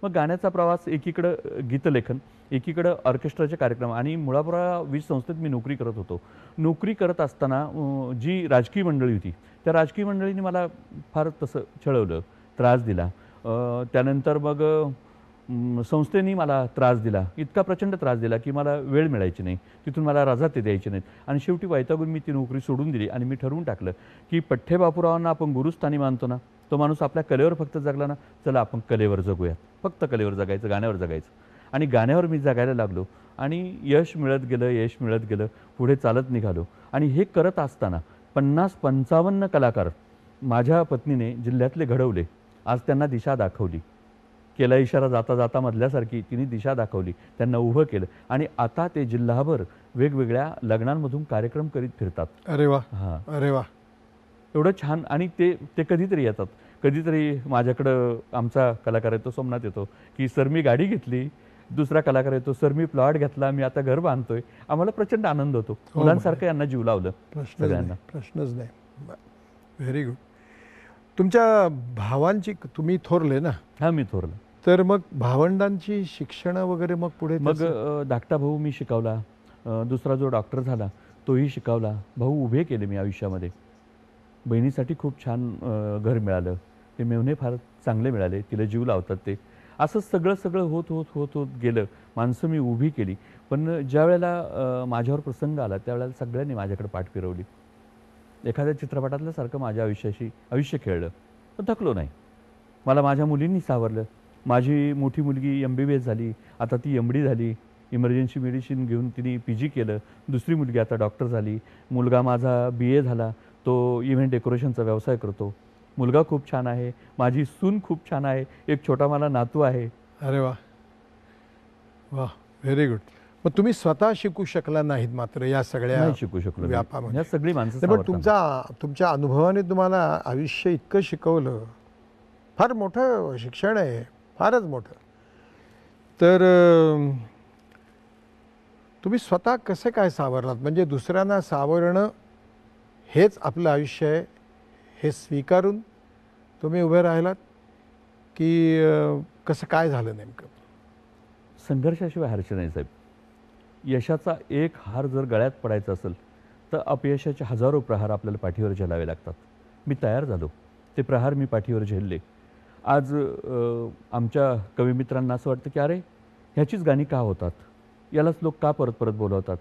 मग गाण्याचा प्रवास, एकीकडं गीतलेखन, एकीकडं ऑर्केस्ट्राचे कार्यक्रम. आणि मुळापुरा वीज संस्थेत मी नोकरी करत होतो. नोकरी करत असताना जी राजकीय मंडळी होती त्या राजकीय मंडळींनी मला फार तसं छळवलं, त्रास दिला. त्यानंतर मग संस्थेने मला त्रास दिला, इतका प्रचंड त्रास दिला की मला वेळ मिळायची नाही, तिथून मला रजा ते द्यायची नाहीत. आणि शेवटी वैतागून मी ती नोकरी सोडून दिली आणि मी ठरवून टाकलं की पठ्ठे बापूरावांना आपण गुरुस्थानी मानतो ना, तो माणूस आपल्या कलेवर फक्त जगला ना, चला आपण कलेवर जगूयात, फक्त कलेवर जगायचं, गाण्यावर जगायचं. आणि गाण्यावर मी जगायला लागलो आणि यश मिळत गेलं, पुढे चालत निघालो. आणि हे करत असताना 50-55 कलाकार माझ्या पत्नीने जिल्ह्यातले घडवले. आज त्यांना दिशा दाखवली, केला इशारा जाता जाता मधल्यासारखी तिने दिशा दाखवली, त्यांना उभं केलं आणि आता ते जिल्हाभर वेगवेगळ्या लग्नांमधून कार्यक्रम करीत फिरतात. अरे वा. अरे वा, एवढं छान. आणि ते कधीतरी येतात, कधीतरी माझ्याकडं आमचा कलाकार येतो, सोमनाथ येतो की सर मी गाडी घेतली. दुसरा कलाकार येतो, सर मी प्लॉट घेतला, मी आता घर बांधतोय. आम्हाला प्रचंड आनंद होतो. मुलांसारखं यांना जीव लावलं सगळ्यांना. प्रश्नच नाही. Very good. तुमच्या भावांची, तुम्ही थोरले ना? हा, मी थोरलं. तर मग भावंडांची शिक्षण वगैरे मग पुढे? मग धाकटा भाऊ मी शिकवला, दुसरा जो डॉक्टर झाला तोही शिकवला. भाऊ उभे केले मी आयुष्यामध्ये. बहिणीसाठी खूप छान घर मिळालं, ते मेवणे फार चांगले मिळाले, तिला जीव लावतात ते. असं सगळं होत गेलं. माणसं मी उभी केली. पण ज्या वेळेला माझ्यावर प्रसंग आला त्यावेळेला सगळ्यांनी माझ्याकडे पाठ फिरवली. एखाद्या चित्रपटातल्या सारखं माझ्या आयुष्य खेळलं, पण थकलो नाही. मला माझ्या मुलींनी सावरलं. माझी मोठी मुलगी MBBS झाली, आता ती MD झाली, इमर्जन्सी मेडिसिन घेऊन तिने PG केलं. दुसरी मुलगी आता डॉक्टर झाली. मुलगा माझा BA झाला, तो इव्हेंट डेकोरेशनचा व्यवसाय करतो. मुलगा खूप छान आहे, माझी सून खूप छान आहे, एक छोटा मला नातू आहे. अरे वा वा, व्हेरी गुड. मग तुम्ही स्वतः शिकू शकला नाहीत मात्र या सगळ्या नाही शिकू शकलो मी. व्यापामध्ये. या सगळी माणसं नाही, पण सावरताना. तुमच्या अनुभवाने तुम्हाला आयुष्य इतकं शिकवलं, फार मोठं शिक्षण आहे, फारच मोठं. तर तुम्ही स्वतः कसे काय सावरलात? म्हणजे दुसऱ्यांना सावरणं हेच आपलं आयुष्य आहे हे स्वीकारून तुम्ही उभे राहिलात की कसं काय झालं नेमकं? संघर्षाशिवाय हरचे नाही साहेब. यशाचा एक हार जर गळ्यात पडायचा असेल तर अपयशाचे हजारो प्रहार आपल्याला पाठीवर झेलावे लागतात. मी तयार झालो, ते प्रहार मी पाठीवर झेलले. आज आमच्या कविमित्रांना असं वाटतं की अरे ह्याचीच गाणी का होतात, यालाच लोक का परत परत बोलवतात.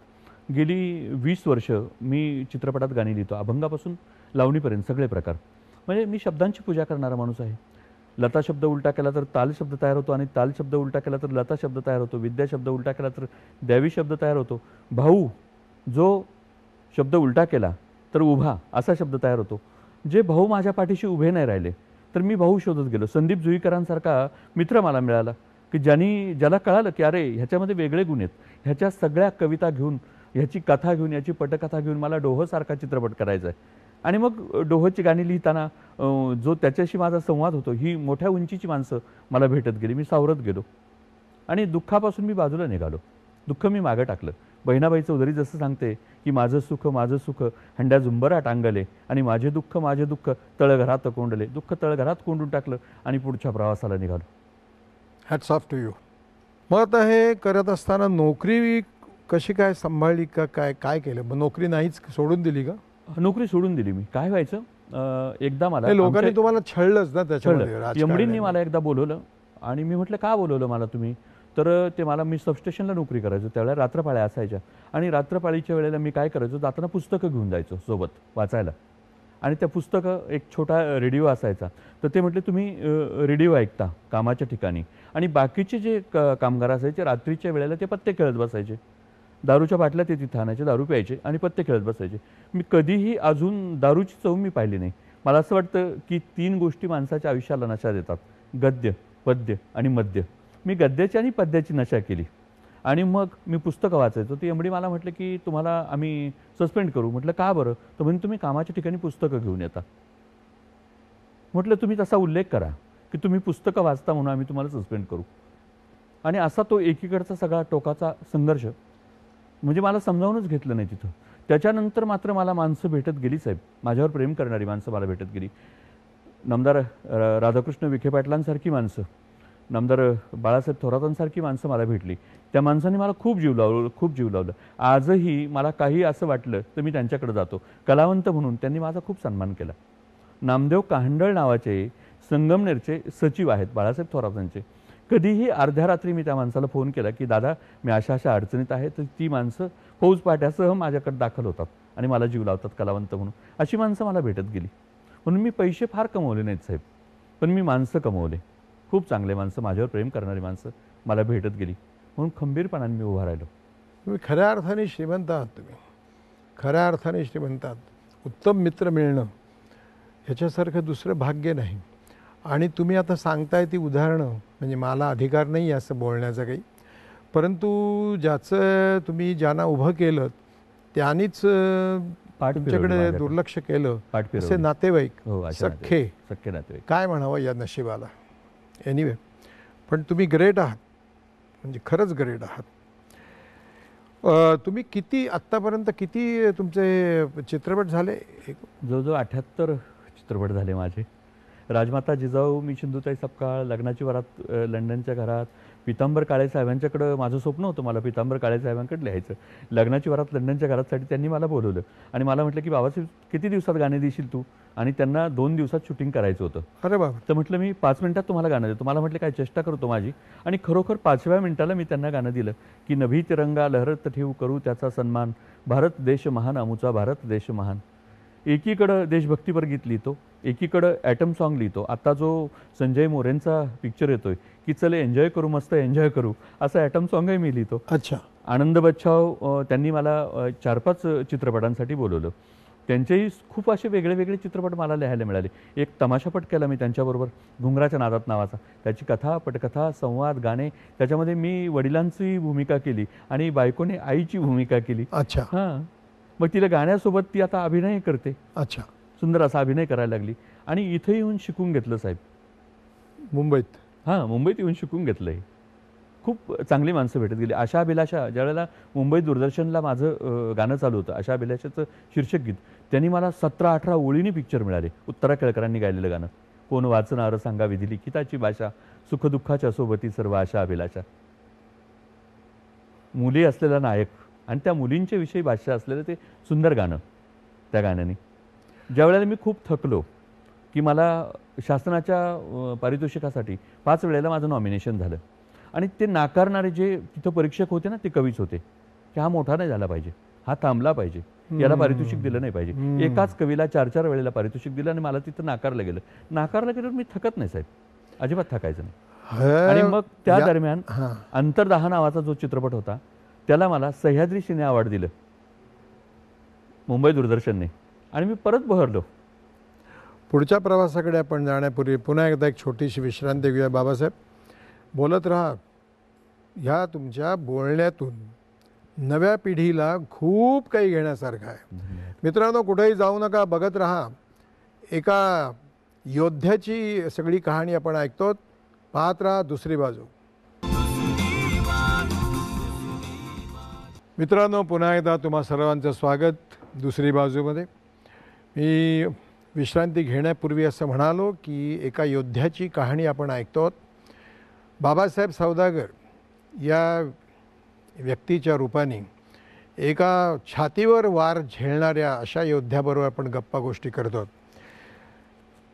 गेली 20 वर्ष मी चित्रपटात गाणी लिहितो, अभंगापासून लावणीपर्यंत सगळे प्रकार. म्हणजे मी शब्दांची पूजा करणारा माणूस आहे. लता शब्द उलटा केला तर ताल शब्द तयार होतो, आणि ताल शब्द उलटा केला तर लता शब्द तयार होतो. विद्या शब्द उलटा केला तर दैवी शब्द तयार होतो. भाऊ जो शब्द उलटा केला तर उभा असा शब्द तयार होतो. जे भाऊ माझ्या पाठीशी उभे नाही राहिले तर मी भाऊ शोधत गेलो. संदीप जुईकरांसारखा मित्र मला मिळाला की ज्याला कळालं की अरे ह्याच्यामध्ये वेगळे गुण आहेत. ह्याच्या सगळ्या कविता घेऊन, ह्याची कथा घेऊन, याची पटकथा घेऊन मला डोहसारखा चित्रपट करायचा आहे. आणि मग डोहची गाणी लिहिताना जो त्याच्याशी माझा संवाद होतो, ही मोठ्या उंचीची माणसं मला भेटत गेली. मी सावरत गेलो आणि दुःखापासून मी बाजूला निघालो. दुःख मी मागं टाकलं. बहिणाबाई चौधरी जसं सांगते की माझं सुख हंड्या झुंबरा टांगले, आणि माझे दुःख तळघरात कोंडले. दुःख तळघरात कोंडून टाकलं आणि पुढच्या प्रवासाला निघालो. Hats off to you. मग आता हे करत असताना नोकरी कशी काय सांभाळली का? काय केलं? मग नोकरी नाहीच सोडून दिली का? नोकरी सोडून दिली मी. काय व्हायचं, एकदा मला लोकांनी तुम्हाला छळलंच ना त्याच्यामध्ये. एमडींनी मला एकदा बोलवलं आणि मी म्हटलं का बोलवलं मला तुम्ही? तर ते मला, मी सबस्टेशनला नोकरी करायचो त्यावेळेला, रात्रपाळ्या असायच्या, आणि रात्रपाळीच्या वेळेला मी काय करायचो, जाताना पुस्तकं घेऊन जायचो सोबत वाचायला. आणि त्या पुस्तकं, एक छोटा रेडिओ असायचा, तर ते म्हटले तुम्ही रेडिओ ऐकता कामाच्या ठिकाणी, आणि बाकीचे जे कामगार असायचे रात्रीच्या वेळेला ते पत्ते खेळत बसायचे. दारूच्या बाटल्या ते तिथं आणायचे, दारू प्यायचे आणि पत्ते खेळत बसायचे. मी कधीही अजून दारूची चव मी पाहिली नाही. मला असं वाटतं की 3 गोष्टी माणसाच्या आयुष्याला नशा देतात, गद्य, पद्य आणि मद्य. मी गद्याची आणि पद्याची नशा केली आणि मग मी पुस्तकं वाचायचो. ती एमडी मला म्हटलं की तुम्हाला आम्ही सस्पेंड करू. म्हटलं का बरं? तर म्हणजे तुम्ही कामाच्या ठिकाणी पुस्तकं घेऊन येता. म्हटलं तुम्ही तसा उल्लेख करा की तुम्ही पुस्तकं वाचता म्हणून आम्ही तुम्हाला सस्पेंड करू. आणि असा तो एकीकडचा सगळा टोकाचा संघर्ष, म्हणजे मला समजावूनच घेतलं नाही तिथं. त्याच्यानंतर मात्र मला माणसं भेटत गेली साहेब, माझ्यावर प्रेम करणारी माणसं मला भेटत गेली. नामदार राधाकृष्ण विखे पाटलांसारखी माणसं, नामदार बाळासाहेब थोरातांसारखी माणसं मला भेटली. त्या माणसांनी मला खूप जीव लावलं. आजही मला काही असं वाटलं तर मी त्यांच्याकडे जातो. कलावंत म्हणून त्यांनी माझा खूप सन्मान केला. नामदेव काहंडळ नावाचे संगमनेरचे सचिव आहेत बाळासाहेब थोरातांचे. कधीही अर्ध्या रात्री मी त्या माणसाला फोन केला की दादा मी अशा अडचणीत आहे, तर ती माणसं फौजपाट्यासह माझ्याकडे दाखल होतात आणि मला जीव लावतात कलावंत म्हणून. अशी माणसं मला भेटत गेली. म्हणून मी पैसे फार कमवले नाहीत साहेब, पण मी माणसं कमवले. खूप चांगले माणसं, माझ्यावर प्रेम करणारी माणसं मला भेटत गेली. म्हणून खंबीरपणाने मी उभा राहिलो. तुम्ही खऱ्या अर्थाने श्रीमंत आहात. तुम्ही खऱ्या अर्थाने श्रीमंत आहात. उत्तम मित्र मिळणं ह्याच्यासारखं दुसरं भाग्य नाही. आणि तुम्ही आता सांगताय ती उदाहरणं, म्हणजे मला अधिकार नाही असं बोलण्याचा काही, परंतु ज्यांना उभं केलं त्यांनीच तुमच्याकडे दुर्लक्ष केलं, असे नातेवाईक, सख्खे नातेवाईक, काय म्हणावं या नशिबाला. एनिवे, पण तुम्ही ग्रेट आहात, म्हणजे खरंच ग्रेट आहात. तुम्ही आत्तापर्यंत किती तुमचे चित्रपट झाले? जवळजवळ 78 चित्रपट झाले माझे. राजमाता जिजाऊ, मी सिंधुताई सपकाळ, लग्नाची वरात लंडनच्या घरात, पितांबर काळे साहेबांच्याकडं माझं स्वप्न होतं, मला पितांबर काळे साहेबांकडे लिहायचं. लग्नाची वरात लंडनच्या घरातसाठी त्यांनी मला बोलवलं आणि मला म्हटलं की बाबासाहेब किती दिवसात गाणे देशील तू? आणि त्यांना 2 दिवसात शूटिंग करायचं होतं. अरे बाबा. तर म्हटलं मी 5 मिनिटात तुम्हाला गाणं देतो. मला म्हटलं काय चेष्टा करतो माझी? आणि खरोखर 5व्या मिनिटाला मी त्यांना गाणं दिलं की नभी तिरंगा लहरत ठेवू करू त्याचा सन्मान, भारत देश महान अमुचा भारत देश महान. एकीकडं देशभक्तीपर गीत लिहितो, एकीकडं ॲटम सॉन्ग लिहितो. आता जो संजय मोरेंचा पिक्चर येतोय की चले एन्जॉय करू, मस्त एन्जॉय करू, असं ॲटम सॉन्गही मी लिहितो. अच्छा. आनंद बच्छाव त्यांनी मला 4-5 चित्रपटांसाठी बोलवलं. त्यांचेही खूप असे वेगळे वेगळे चित्रपट मला लिहायला मिळाले. एक तमाशापट केला मी त्यांच्याबरोबर, घुंगराच्या नादात नावाचा. त्याची कथा, पटकथा, संवाद, गाणे, त्याच्यामध्ये मी वडिलांची भूमिका केली आणि बायकोने आईची भूमिका केली. अच्छा. हां, मग तिला गाण्यासोबत ती आता अभिनय करते. अच्छा. सुंदर असा अभिनय करायला लागली आणि इथे येऊन शिकून घेतलं साहेब, मुंबईत. हां, मुंबईत येऊन शिकून घेतलं आहे. खूप चांगली माणसं भेटत गेली. आशा अभिलाषा, ज्यावेळेला मुंबई दूरदर्शनला माझं गाणं चालू होतं, आशा अभिलाषाचं शीर्षक गीत, त्यांनी मला 17-18 ओळींनी पिक्चर मिळाले. उत्तरा केळकरांनी गायलेलं गाणं. कोण वाचणारं सांगा विधी लिखिताची भाषा, सुखदुःखाच्या सोबती सर्व आशा अभिलाषा. मुली असलेला नायक आणि त्या मुलींच्या विषयी भाष्य असलेलं ते सुंदर गाणं. त्या गाण्याने ज्यावेळेला मी खूप थकलो की मला शासनाच्या पारितोषिकासाठी 5 वेळेला माझं नॉमिनेशन झालं आणि ते नाकारणारे जे तिथं परीक्षक होते ना, ते कवीच होते की हा मोठा नाही झाला पाहिजे, हा थांबला पाहिजे, याला पारितोषिक दिलं नाही पाहिजे. एकाच कवीला 4-4 वेळेला पारितोषिक दिलं आणि मला तिथं नाकारलं गेलं. नाकारलं गेलं मी थकत नाही साहेब, अजिबात थकायचं नाही. आणि मग त्या दरम्यान अंतर्दाह नावाचा जो चित्रपट होता त्याला मला सह्याद्री सिने अवॉर्ड दिलं मुंबई दूरदर्शनने आणि मी परत बहरलो. पुढच्या प्रवासाकडे आपण जाण्यापूर्वी पुन्हा एकदा एक छोटीशी विश्रांती घेऊया. बाबासाहेब, बोलत राहा. ह्या तुमच्या बोलण्यातून नव्या पिढीला खूप काही घेण्यासारखं आहे. मित्रांनो, कुठेही जाऊ नका, बघत राहा. एका योद्ध्याची सगळी कहाणी आपण ऐकतो. पाहत राहा दुसरी बाजू. मित्रांनो, पुन्हा एकदा तुम्हा सर्वांचं स्वागत दुसरी बाजूमध्ये. मी विश्रांती घेण्यापूर्वी असं म्हणालो की एका योद्ध्याची कहाणी आपण ऐकतो. बाबासाहेब सौदागर या व्यक्तीच्या रूपाने एका छातीवर वार झेलणाऱ्या अशा योद्ध्याबरोबर आपण गप्पा गोष्टी करतो.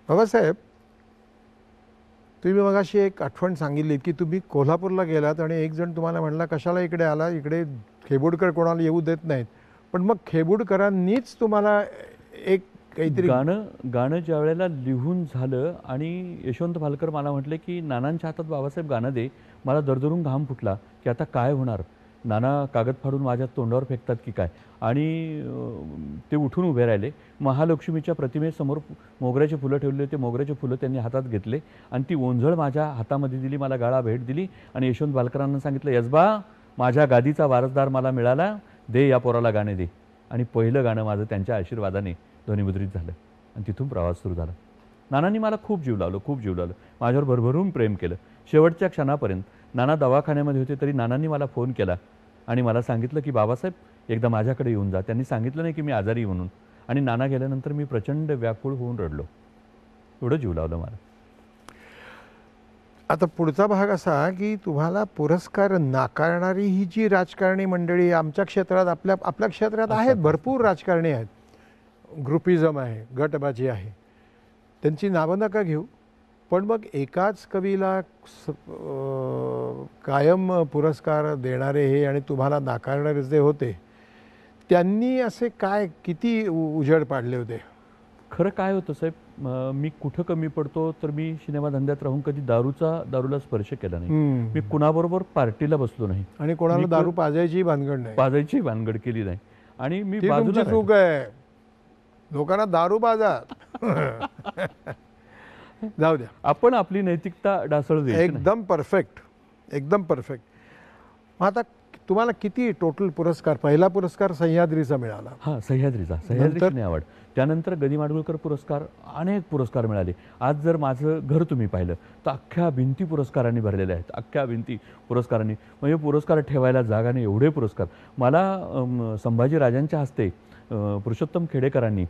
बाबासाहेब, तुम्ही मगाशी एक आठवण सांगितली की तुम्ही कोल्हापूरला गेलात आणि एक जण तुम्हाला म्हणला कशाला इकडे आला, इकडे खेबुडकर कोणाला येऊ देत नाहीत. पण मग खेबुडकरांनीच तुम्हाला एक काहीतरी गाणं ज्या वेळेला लिहून झालं आणि यशवंत भालकर मला म्हटले की नानांच्या हातात बाबासाहेब गाणं दे, मला दरदरून घाम फुटला की आता काय होणार. नाना कागद फाडून माझ्या तोंडावर फेकतात की काय. आणि ते उठून उभे राहिले. महालक्ष्मीच्या प्रतिमेसमोर मोगऱ्याची फुलं ठेवली होती. मोगऱ्याची फुलं त्यांनी हातात घेतले आणि ती ओंझळ माझ्या हातामध्ये दिली, मला गाळा भेट दिली आणि यशवंत भालकरांना सांगितलं, यजबा, माझ्या गादीचा वारसदार मला मिळाला, दे या पोराला गाणे दे. आणि पहिलं गाणं माझं त्यांच्या आशीर्वादाने ध्वनिमुद्रित झालं आणि तिथून प्रवास सुरू झाला. नानांनी मला खूप जीव लावलं. माझ्यावर भरभरून प्रेम केलं. शेवटच्या क्षणापर्यंत नाना दवाखान्यामध्ये होते तरी नानांनी मला फोन केला आणि मला सांगितलं की बाबासाहेब एकदा माझ्याकडे येऊन जा. त्यांनी सांगितलं नाही की मी आजारी म्हणून. आणि नाना गेल्यानंतर मी प्रचंड व्याकुळ होऊन रडलो. एवढं जीव लावलं मला. आता पुढचा भाग असा की तुम्हाला पुरस्कार नाकारणारी ही जी राजकारणी मंडळी आमच्या क्षेत्रात, आपल्या क्षेत्रात आहेत, भरपूर राजकारणी आहेत. ग्रुपिझम आहे, गटबाजी आहे, त्यांची नावं नका घेऊ. पण मग एकाच कवीला कायम पुरस्कार देणारे हे आणि तुम्हाला नाकारणारे जे होते, त्यांनी असे काय किती उजेड पाडले होते? खरं काय होतं साहेब, मी कुठं कमी पडतो तर मी सिनेमा धंद्यात राहून कधी दारूला स्पर्श केला नाही. मी कुणाबरोबर पार्टीला बसलो नाही आणि कोणाला दारू पाजायची भानगड केली नाही. आणि मी बाजूला चूक आहे. लोकांना दारू पाजा जाऊ द्या, आपण आपली नैतिकता डासळू दे. एकदम परफेक्ट. मग आता तुम्हाला किती टोटल पुरस्कार? पहिला पुरस्कार सह्याद्रीचा मिळाला. हां, सह्याद्रीचा अवॉर्ड. त्यानंतर गदी माडगुळकर पुरस्कार, अनेक पुरस्कार मिळाले. आज जर माझं घर तुम्ही पाहिलं तर अख्ख्या भिंती पुरस्कारांनी भरलेल्या आहेत. अख्ख्या भिंती पुरस्कारांनी, म्हणजे पुरस्कार ठेवायला जागा नाही एवढे पुरस्कार. मला संभाजीराजांच्या हस्ते पुरुषोत्तम खेडेकरांनी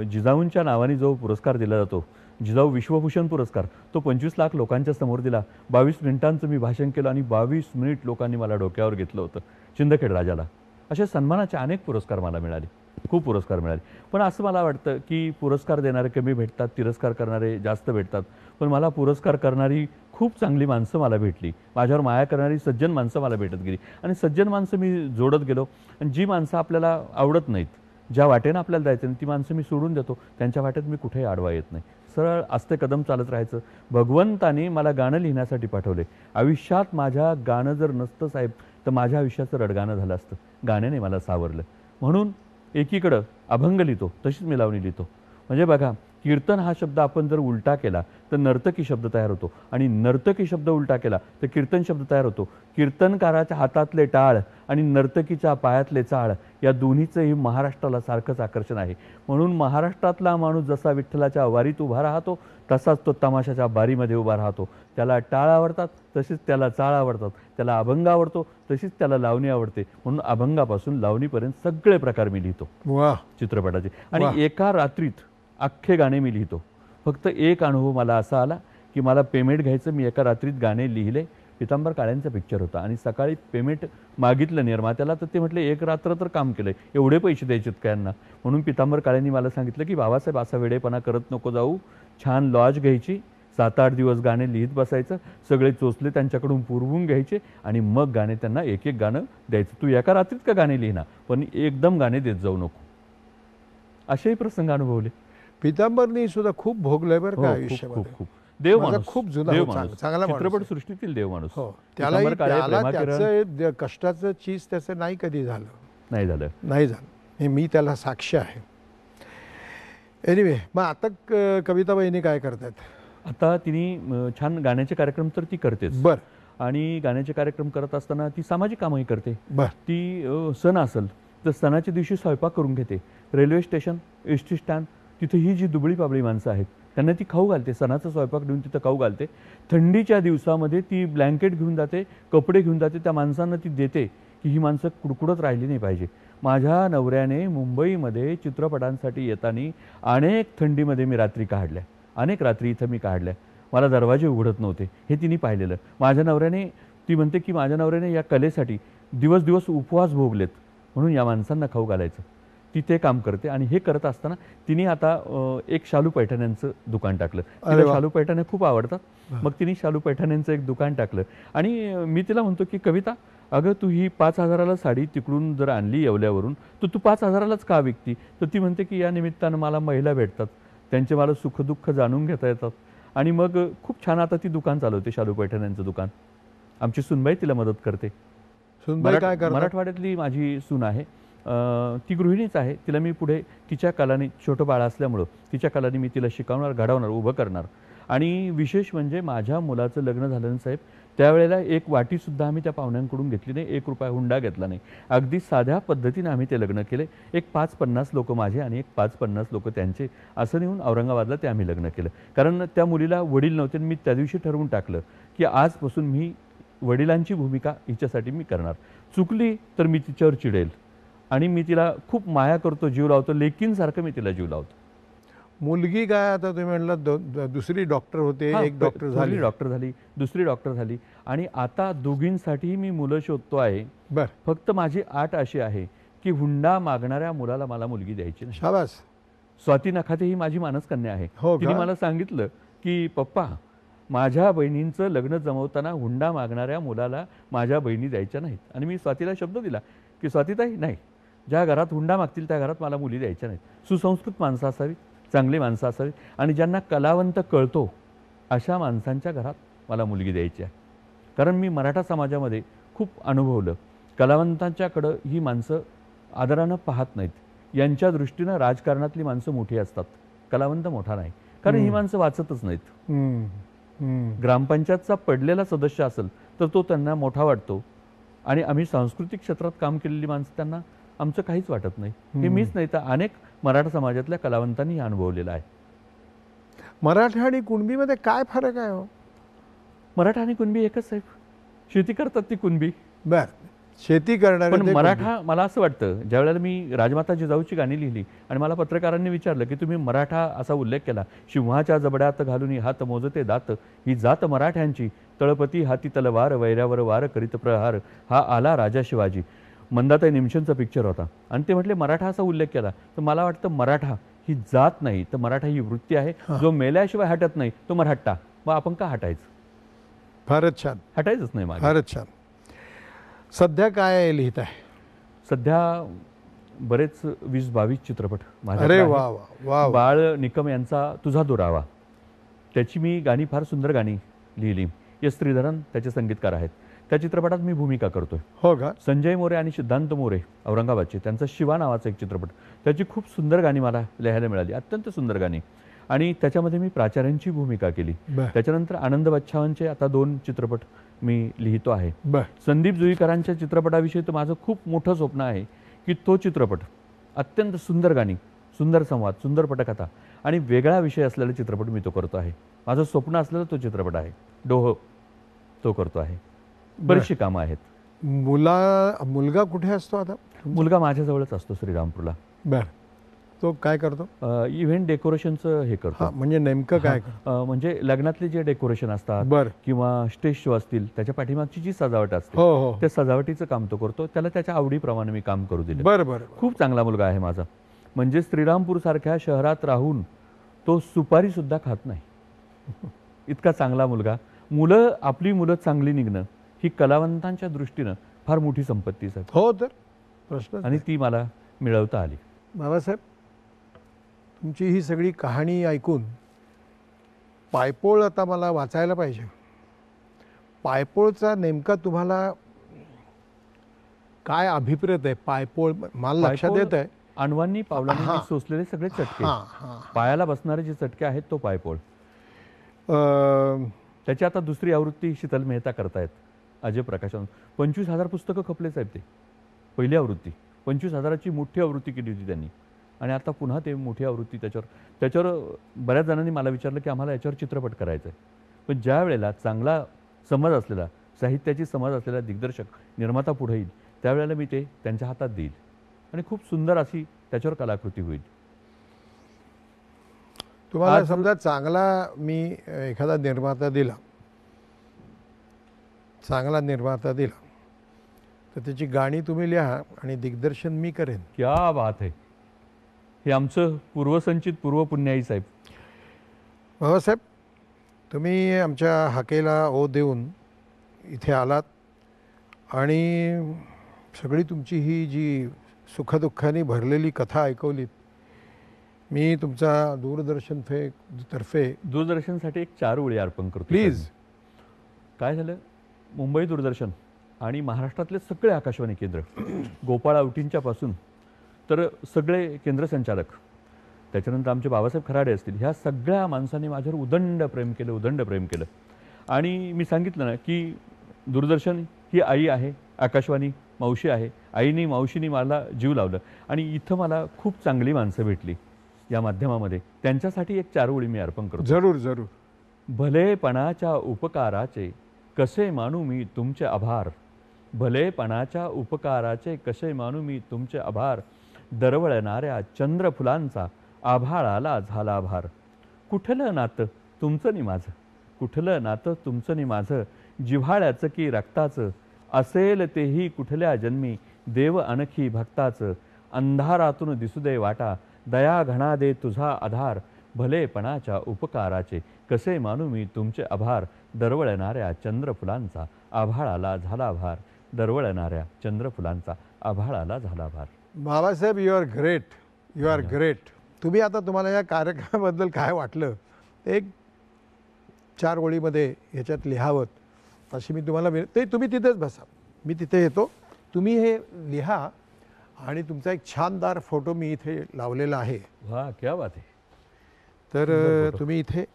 जिजाऊंच्या नावाने जो पुरस्कार दिला जातो, जिजाऊ विश्वभूषण पुरस्कार, तो 25 लाख लोकांच्या समोर दिला. 22 मिनिटांचं मी भाषण केलं आणि 22 मिनिट लोकांनी मला डोक्यावर घेतलं होतं सिंदखेड राजाला. असे सन्मानाचे अनेक पुरस्कार मला मिळाले, खूप पुरस्कार मिळाले. पण असं मला वाटतं की पुरस्कार देणारे कमी भेटतात, तिरस्कार करणारे जास्त भेटतात. पण मला पुरस्कार करणारी खूप चांगली माणसं मला भेटली, माझ्यावर माया करणारी सज्जन माणसं मला भेटत गेली आणि सज्जन माणसं मी जोडत गेलो. आणि जी माणसं आपल्याला आवडत नाहीत, ज्या वाटेनं आपल्याला जायचं नाही ती माणसं मी सोडून देतो, त्यांच्या वाटेत मी कुठेही आडवा येत नाही, सरळ आस्ते कदम चालत राहायचं. भगवंताने मला गाणं लिहिण्यासाठी पाठवले. आयुष्यात माझ्या गाणं जर नसतं साहेब तर माझ्या आयुष्याचं रडगाणं झालं असतं. गाण्याने मला सावरलं. म्हणून एकीकडं अभंग लिहितो, तशीच मी लावणी लिहितो. म्हणजे बघा, कीर्तन हा शब्द आपण जर उलटा केला तर नर्तकी शब्द तयार होतो, आणि नर्तकी शब्द उलटा केला तर कीर्तन शब्द तयार होतो. कीर्तनकाराच्या हातातले टाळ आणि नर्तकीच्या पायातले चाळ या दोन्हीचंही महाराष्ट्राला सारखंच आकर्षण आहे. म्हणून महाराष्ट्रातला माणूस जसा विठ्ठलाच्या वारीत उभा राहतो तसाच तो तमाशाच्या बारीमध्ये उभा राहतो. त्याला टाळ आवडतात तसेच त्याला चाळ आवडतात, त्याला अभंग आवडतो तशीच त्याला लावणी आवडते. म्हणून अभंगापासून लावणीपर्यंत सगळे प्रकार मी लिहितो वा, चित्रपटाचे. आणि एका रात्रीत अख्खे गाणे मी लिहितो. फक्त एक अनुभव मला असा आला की मला पेमेंट घ्यायचं, मी एका रात्रीत गाणे लिहिले. पितांबर काळ्यांचा पिक्चर होता आणि सकाळी पेमेंट मागितलं निर्मात्याला, तर ते म्हटले एक रात्र तर काम केलंय, एवढे पैसे द्यायचेत का यांना. म्हणून पितांबर काळ्यांनी मला सांगितलं की बाबासाहेब असा वेडेपणा करत नको जाऊ, छान लॉज घ्यायची, 7-8 दिवस गाणे लिहित बसायचं, सगळे चोचले त्यांच्याकडून पुरवून घ्यायचे आणि मग गाणे त्यांना एक एक गाणं द्यायचं. तू एका रात्रीत का गाणे लिहिना, पण एकदम गाणे देत जाऊ नको. असेही प्रसंग अनुभवले. पितांबरनी सुद्धा खूप भोगलंय बरं का खूप आयुष्यामध्ये. खूप देव माझा माणूस, खूप जुना देव हो, माणूस, चांगला माणूस चित्रपट आहे. सृष्टीतील देव माणूस. हो, त्यालाही पितांबर काळे, त्याला प्रेमाकिरण त्याचं कष्टाचं चीज त्याचं नाही कधी झालं, नाही झालं. नाही झालं, हे मी त्याला साक्ष आहे. एनिवे, मग आता कविताबाईंनी काय करतायत? आता तिने छान गाण्याचे कार्यक्रम तर ती करतेच, बर, आणि गाण्याचे कार्यक्रम करत असताना ती सामाजिक कामही करते. बर, ती सण असेल तर सणाच्या दिवशी स्वयंपाक करून घेते. Railway station, S T stand, तिथे ही जी दुबळी पाबळी माणसं आहेत त्यांना ती खाऊ घालते. सणाचा स्वयंपाक देऊन तिथं खाऊ घालते. थंडीच्या दिवसामध्ये ती ब्लँकेट घेऊन जाते, कपडे घेऊन जाते, त्या माणसांना ती देते की ही माणसं कुडकुडत राहिली नाही पाहिजे. माझ्या नवऱ्याने मुंबईमध्ये चित्रपटांसाठी येताना अनेक थंडीमध्ये मी रात्री काढल्या, अनेक रात्री इथं मी काढल्या, मला दरवाजे उघडत नव्हते, हे तिने पाहिलेलं. माझ्या नवऱ्याने, ती म्हणते की माझ्या नवऱ्याने या कलेसाठी दिवस दिवस उपवास भोगलेत म्हणून या माणसांना खाऊ घालायचं. ती ते काम करते. आणि हे करत असताना तिने आता एक शालू पैठण्यांचं दुकान टाकलं. तिला शालू पैठण्या खूप आवडतात. मग तिने शालू पैठण्यांचं एक दुकान टाकलं. आणि मी तिला म्हणतो की कविता, अगं तू ही 5,000ला साडी तिकडून जर आणली येवल्यावरून तर तू 5,000लाच का विकती? तर ती म्हणते की या निमित्तानं मला महिला भेटतात, त्यांचे मला सुखदुःख जाणून घेता येतात. आणि मग खूप छान आता ती दुकान चालवते, शालू पैठण्यांचं दुकान. आमची सुनबाई तिला मदत करते. सुनबाई काय करतात? मराठवाड्यातली माझी सून आहे. ती गृहिणीच आहे. तिला मी पुढे तिच्या कलानी, छोटं बाळ असल्यामुळं तिच्या कलानी मी तिला शिकवणार, घडवणार, उभं करणार. आणि विशेष म्हणजे माझ्या मुलाचं लग्न झालं साहेब, त्यावेळेला एक वाटीसुद्धा आम्ही त्या पाहुण्यांकडून घेतली नाही, 1 रुपया हुंडा घेतला नाही. अगदी साध्या पद्धतीने आम्ही ते लग्न केले. एक 5-50 लोक माझे आणि एक 5-50 लोक त्यांचे, असं नेऊन औरंगाबादला ते आम्ही लग्न केलं. कारण त्या मुलीला वडील नव्हते. मी त्या दिवशी ठरवून टाकलं की आजपासून मी वडिलांची भूमिका हिच्यासाठी मी करणार. चुकली तर मी तिच्यावर चिडेल आणि मी तिला खूप माया करतो, जीव लावतो, लेकींसारखं मी तिला जीव लावतो. मुलगी काय, आता तुम्ही म्हणलं दुसरी डॉक्टर होते, एक डॉक्टर झाली, डॉक्टर झाली, दुसरी डॉक्टर झाली, आणि आता दोघींसाठी मी मुलं शोधतो आहे. बर, फक्त माझी आट अशी आहे की हुंडा मागणाऱ्या मुलाला मला मुलगी द्यायची नाही. शाबास. स्वाती नखाते ही माझी मानसकन्या आहे. हो का? तिने मला सांगितलं की पप्पा, माझ्या बहिणींचं लग्न जमवताना हुंडा मागणाऱ्या मुलाला माझ्या बहिणी द्यायच्या नाहीत. आणि मी स्वातीला शब्द दिला की स्वातीताई, नाही, ज्या घरात हुंडा मागतील त्या घरात मला मुली द्यायच्या नाहीत. सुसंस्कृत माणसं असावी, चांगली माणसं असावी, आणि ज्यांना कलावंत कळतो अशा माणसांच्या घरात मला मुलगी द्यायची आहे. कारण मी मराठा समाजामध्ये खूप अनुभवलं, कलावंतांच्याकडं ही माणसं आदरानं पाहत नाहीत. यांच्या दृष्टीनं राजकारणातली माणसं मोठी असतात, कलावंत मोठा नाही, कारण ही माणसं वाचतच नाहीत. ग्रामपंचायतचा पडलेला सदस्य असेल तर तो त्यांना मोठा वाटतो, आणि आम्ही सांस्कृतिक क्षेत्रात काम केलेली माणसं त्यांना आमचं काहीच वाटत नाही. हे मीच नाही तर अनेक मराठा समाजातल्या कलावंतांनी हे अनुभवलेलं आहे. मराठा आणि कुणबीमध्ये काय फरक आहे हो? मराठा आणि कुणबी एकच साहेब, शेती करतात ती कुणबी. बर, शेती करणारे पण ते मराठा, मला असं वाटतं, ज्या वेळेला मी राजमाता जिजाऊची गाणी लिहिली आणि मला पत्रकारांनी विचारलं की तुम्ही मराठा असा उल्लेख केला, सिंहाच्या जबड्यात घालून हात मोजते दात, ही जात मराठ्यांची, तळपती हाती तलवार, वैऱ्यावर वार करीत प्रहार, हा आला राजा शिवाजी. मंदाताई निमशेंचा पिक्चर होता, आणि ते म्हटले मराठा असा उल्लेख केला. तर मला वाटतं मराठा ही जात नाही, तर मराठा ही वृत्ती आहे. जो मेल्याशिवाय हटत नाही तो मराठा. मग आपण का हटायचं? फारच छान, हटायचंच नाही मागे. फारच छान. सध्या काय लिहित आहे? सध्या बरेच 20-22 चित्रपट अरे माझ्याकडे वा आहेत. वा वा. बाळ निकम यांचा तुझा दुरावा, त्याची मी गाणी फार सुंदर गाणी लिहिली. एस श्रीधरन त्याचे संगीतकार आहेत. त्या चित्रपटात मी भूमिका करतोय. हो का? संजय मोरे आणि सिद्धांत मोरे औरंगाबादचे, त्यांचा शिवा नावाचा एक चित्रपट, त्याची खूप सुंदर गाणी मला लिहायला मिळाली, अत्यंत सुंदर गाणी. आणि त्याच्यामध्ये मी प्राचार्यांची भूमिका केली. बर त्याच्यानंतर आनंद बच्छावांचे आता 2 चित्रपट मी लिहितो आहे. बर. संदीप जुईकरांच्या चित्रपटाविषयी तर माझं खूप मोठं स्वप्न आहे की तो चित्रपट अत्यंत सुंदर गाणी, सुंदर संवाद, सुंदर पटकथा आणि वेगळा विषय असलेला चित्रपट मी तो करतो आहे. माझं स्वप्न असलेला तो चित्रपट आहे. डोह तो करतो आहे. बरीचशी कामं आहेत. मुलगा कुठे असतो आता? मुलगा माझ्याजवळच असतो श्रीरामपूरला. बर. तो काय करतो? इव्हेंट डेकोरेशनचं हे करतो. म्हणजे नेमकं काय करतो? म्हणजे लग्नातले जे डेकोरेशन असतात बर. किंवा स्टेज शो असतील, त्याच्या पाठीमागची जी सजावट असते हो हो. त्या सजावटीचं काम तो करतो. त्याला त्याच्या आवडीप्रमाणे मी काम करू दिलं. बर बर. खूप चांगला मुलगा आहे माझा. म्हणजे श्रीरामपूर सारख्या शहरात राहून तो सुपारी सुद्धा खात नाही, इतका चांगला मुलगा. आपली मुलं चांगली निघणं ही कलावंतांच्या दृष्टीनं फार मोठी संपत्ती आहे. हो तर प्रश्न. आणि ती मला मिळवता आली. बाबासाहेब, तुमची ही सगळी कहाणी ऐकून पायपोळ आता मला वाचायला पाहिजे. पायपोळचा नेमका तुम्हाला काय अभिप्रेत आहे? पायपोळ मला लक्षात येत आहे अण्वांनी पावलांनी सोसलेले सगळे चटके, पायाला बसणारे जे चटके आहेत तो पायपोळ. त्याची आता दुसरी आवृत्ती शीतल मेहता करतायत अजय प्रकाशन. 25,000 पुस्तकं खपले साहेब. ते पहिली आवृत्ती 25,000ची मोठी आवृत्ती केली होती त्यांनी. आणि आता पुन्हा ते मोठी आवृत्ती त्याच्यावर बऱ्याच जणांनी मला विचारलं की आम्हाला याच्यावर चित्रपट करायचा आहे. पण ज्या वेळेला चांगला समज असलेला, साहित्याची समज असलेला दिग्दर्शक, निर्माता पुढे येईल त्यावेळेला मी ते त्यांच्या हातात देईल आणि खूप सुंदर अशी त्याच्यावर कलाकृती होईल. तुम्हाला समजा चांगला मी एखादा निर्माता दिला, चांगला निर्माता दिला, तर त्याची गाणी तुम्ही लिहा आणि दिग्दर्शन मी करेन. क्या बात आहे. हे आमचं पूर्वसंचित पूर्वपुण्याई साहेब. बाबासाहेब, तुम्ही आमच्या हाकेला ओ देऊन इथे आलात आणि सगळी तुमची ही जी सुखदुःखाने भरलेली कथा ऐकवलीत. मी तुमचा तर्फे दूरदर्शनसाठी एक 4 ओळी अर्पण करतो. प्लीज. काय झालं, मुंबई दूरदर्शन आणि महाराष्ट्रातले सगळे आकाशवाणी केंद्र, गोपाळ आवटींच्या पासून तर सगळे केंद्र संचालक, त्याच्यानंतर आमचे बाबासाहेब खराडे असतील, ह्या सगळ्या माणसांनी माझ्यावर उदंड प्रेम केलं. आणि मी सांगितलं ना की दूरदर्शन ही आई आहे, आकाशवाणी मावशी आहे. आईनी मावशीनी मला जीव लावलं आणि इथं मला खूप चांगली माणसं भेटली या माध्यमामध्ये. त्यांच्यासाठी एक 4 ओळी मी अर्पण करतो. जरूर जरूर. भलेपणाच्या उपकाराचे कसे मानू मी तुमचे आभार, भलेपणाच्या उपकाराचे कसे मानू मी तुमचे आभार, दरवळणाऱ्या चंद्रफुलांचा आभाळाला झाला भार. कुठलं नातं तुमचं नि माझं, कुठलं नातं तुमचं नि माझं, जिव्हाळ्याचं की रक्ताचं, असेल तेही कुठल्या जन्मी देव अनखी भक्ताचं. अंधारातून दिसू दे वाटा, दया घणा दे तुझा आधार, भलेपणाच्या उपकाराचे कसे मानू मी तुमचे आभार, दरवळणाऱ्या चंद्रफुलांचा आभाळाला झाला भार, दरवळणाऱ्या चंद्रफुलांचा आभाळाला झाला भार. Babasaheb, you are great, you are great. तुम्ही आता तुम्हाला या कार्यक्रमाबद्दल काय वाटलं एक 4 ओळीमध्ये ह्याच्यात लिहावं अशी मी तुम्हाला ते तुम्ही तिथेच बसा, मी तिथे येतो, तुम्ही हे लिहा आणि तुमचा एक छानदार फोटो मी इथे लावलेला आहे. वाह, क्या बात आहे. तर तुम्ही इथे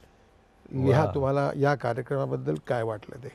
लिहा वाह. तुम्हाला या कार्यक्रमाबद्दल काय वाटलं ते.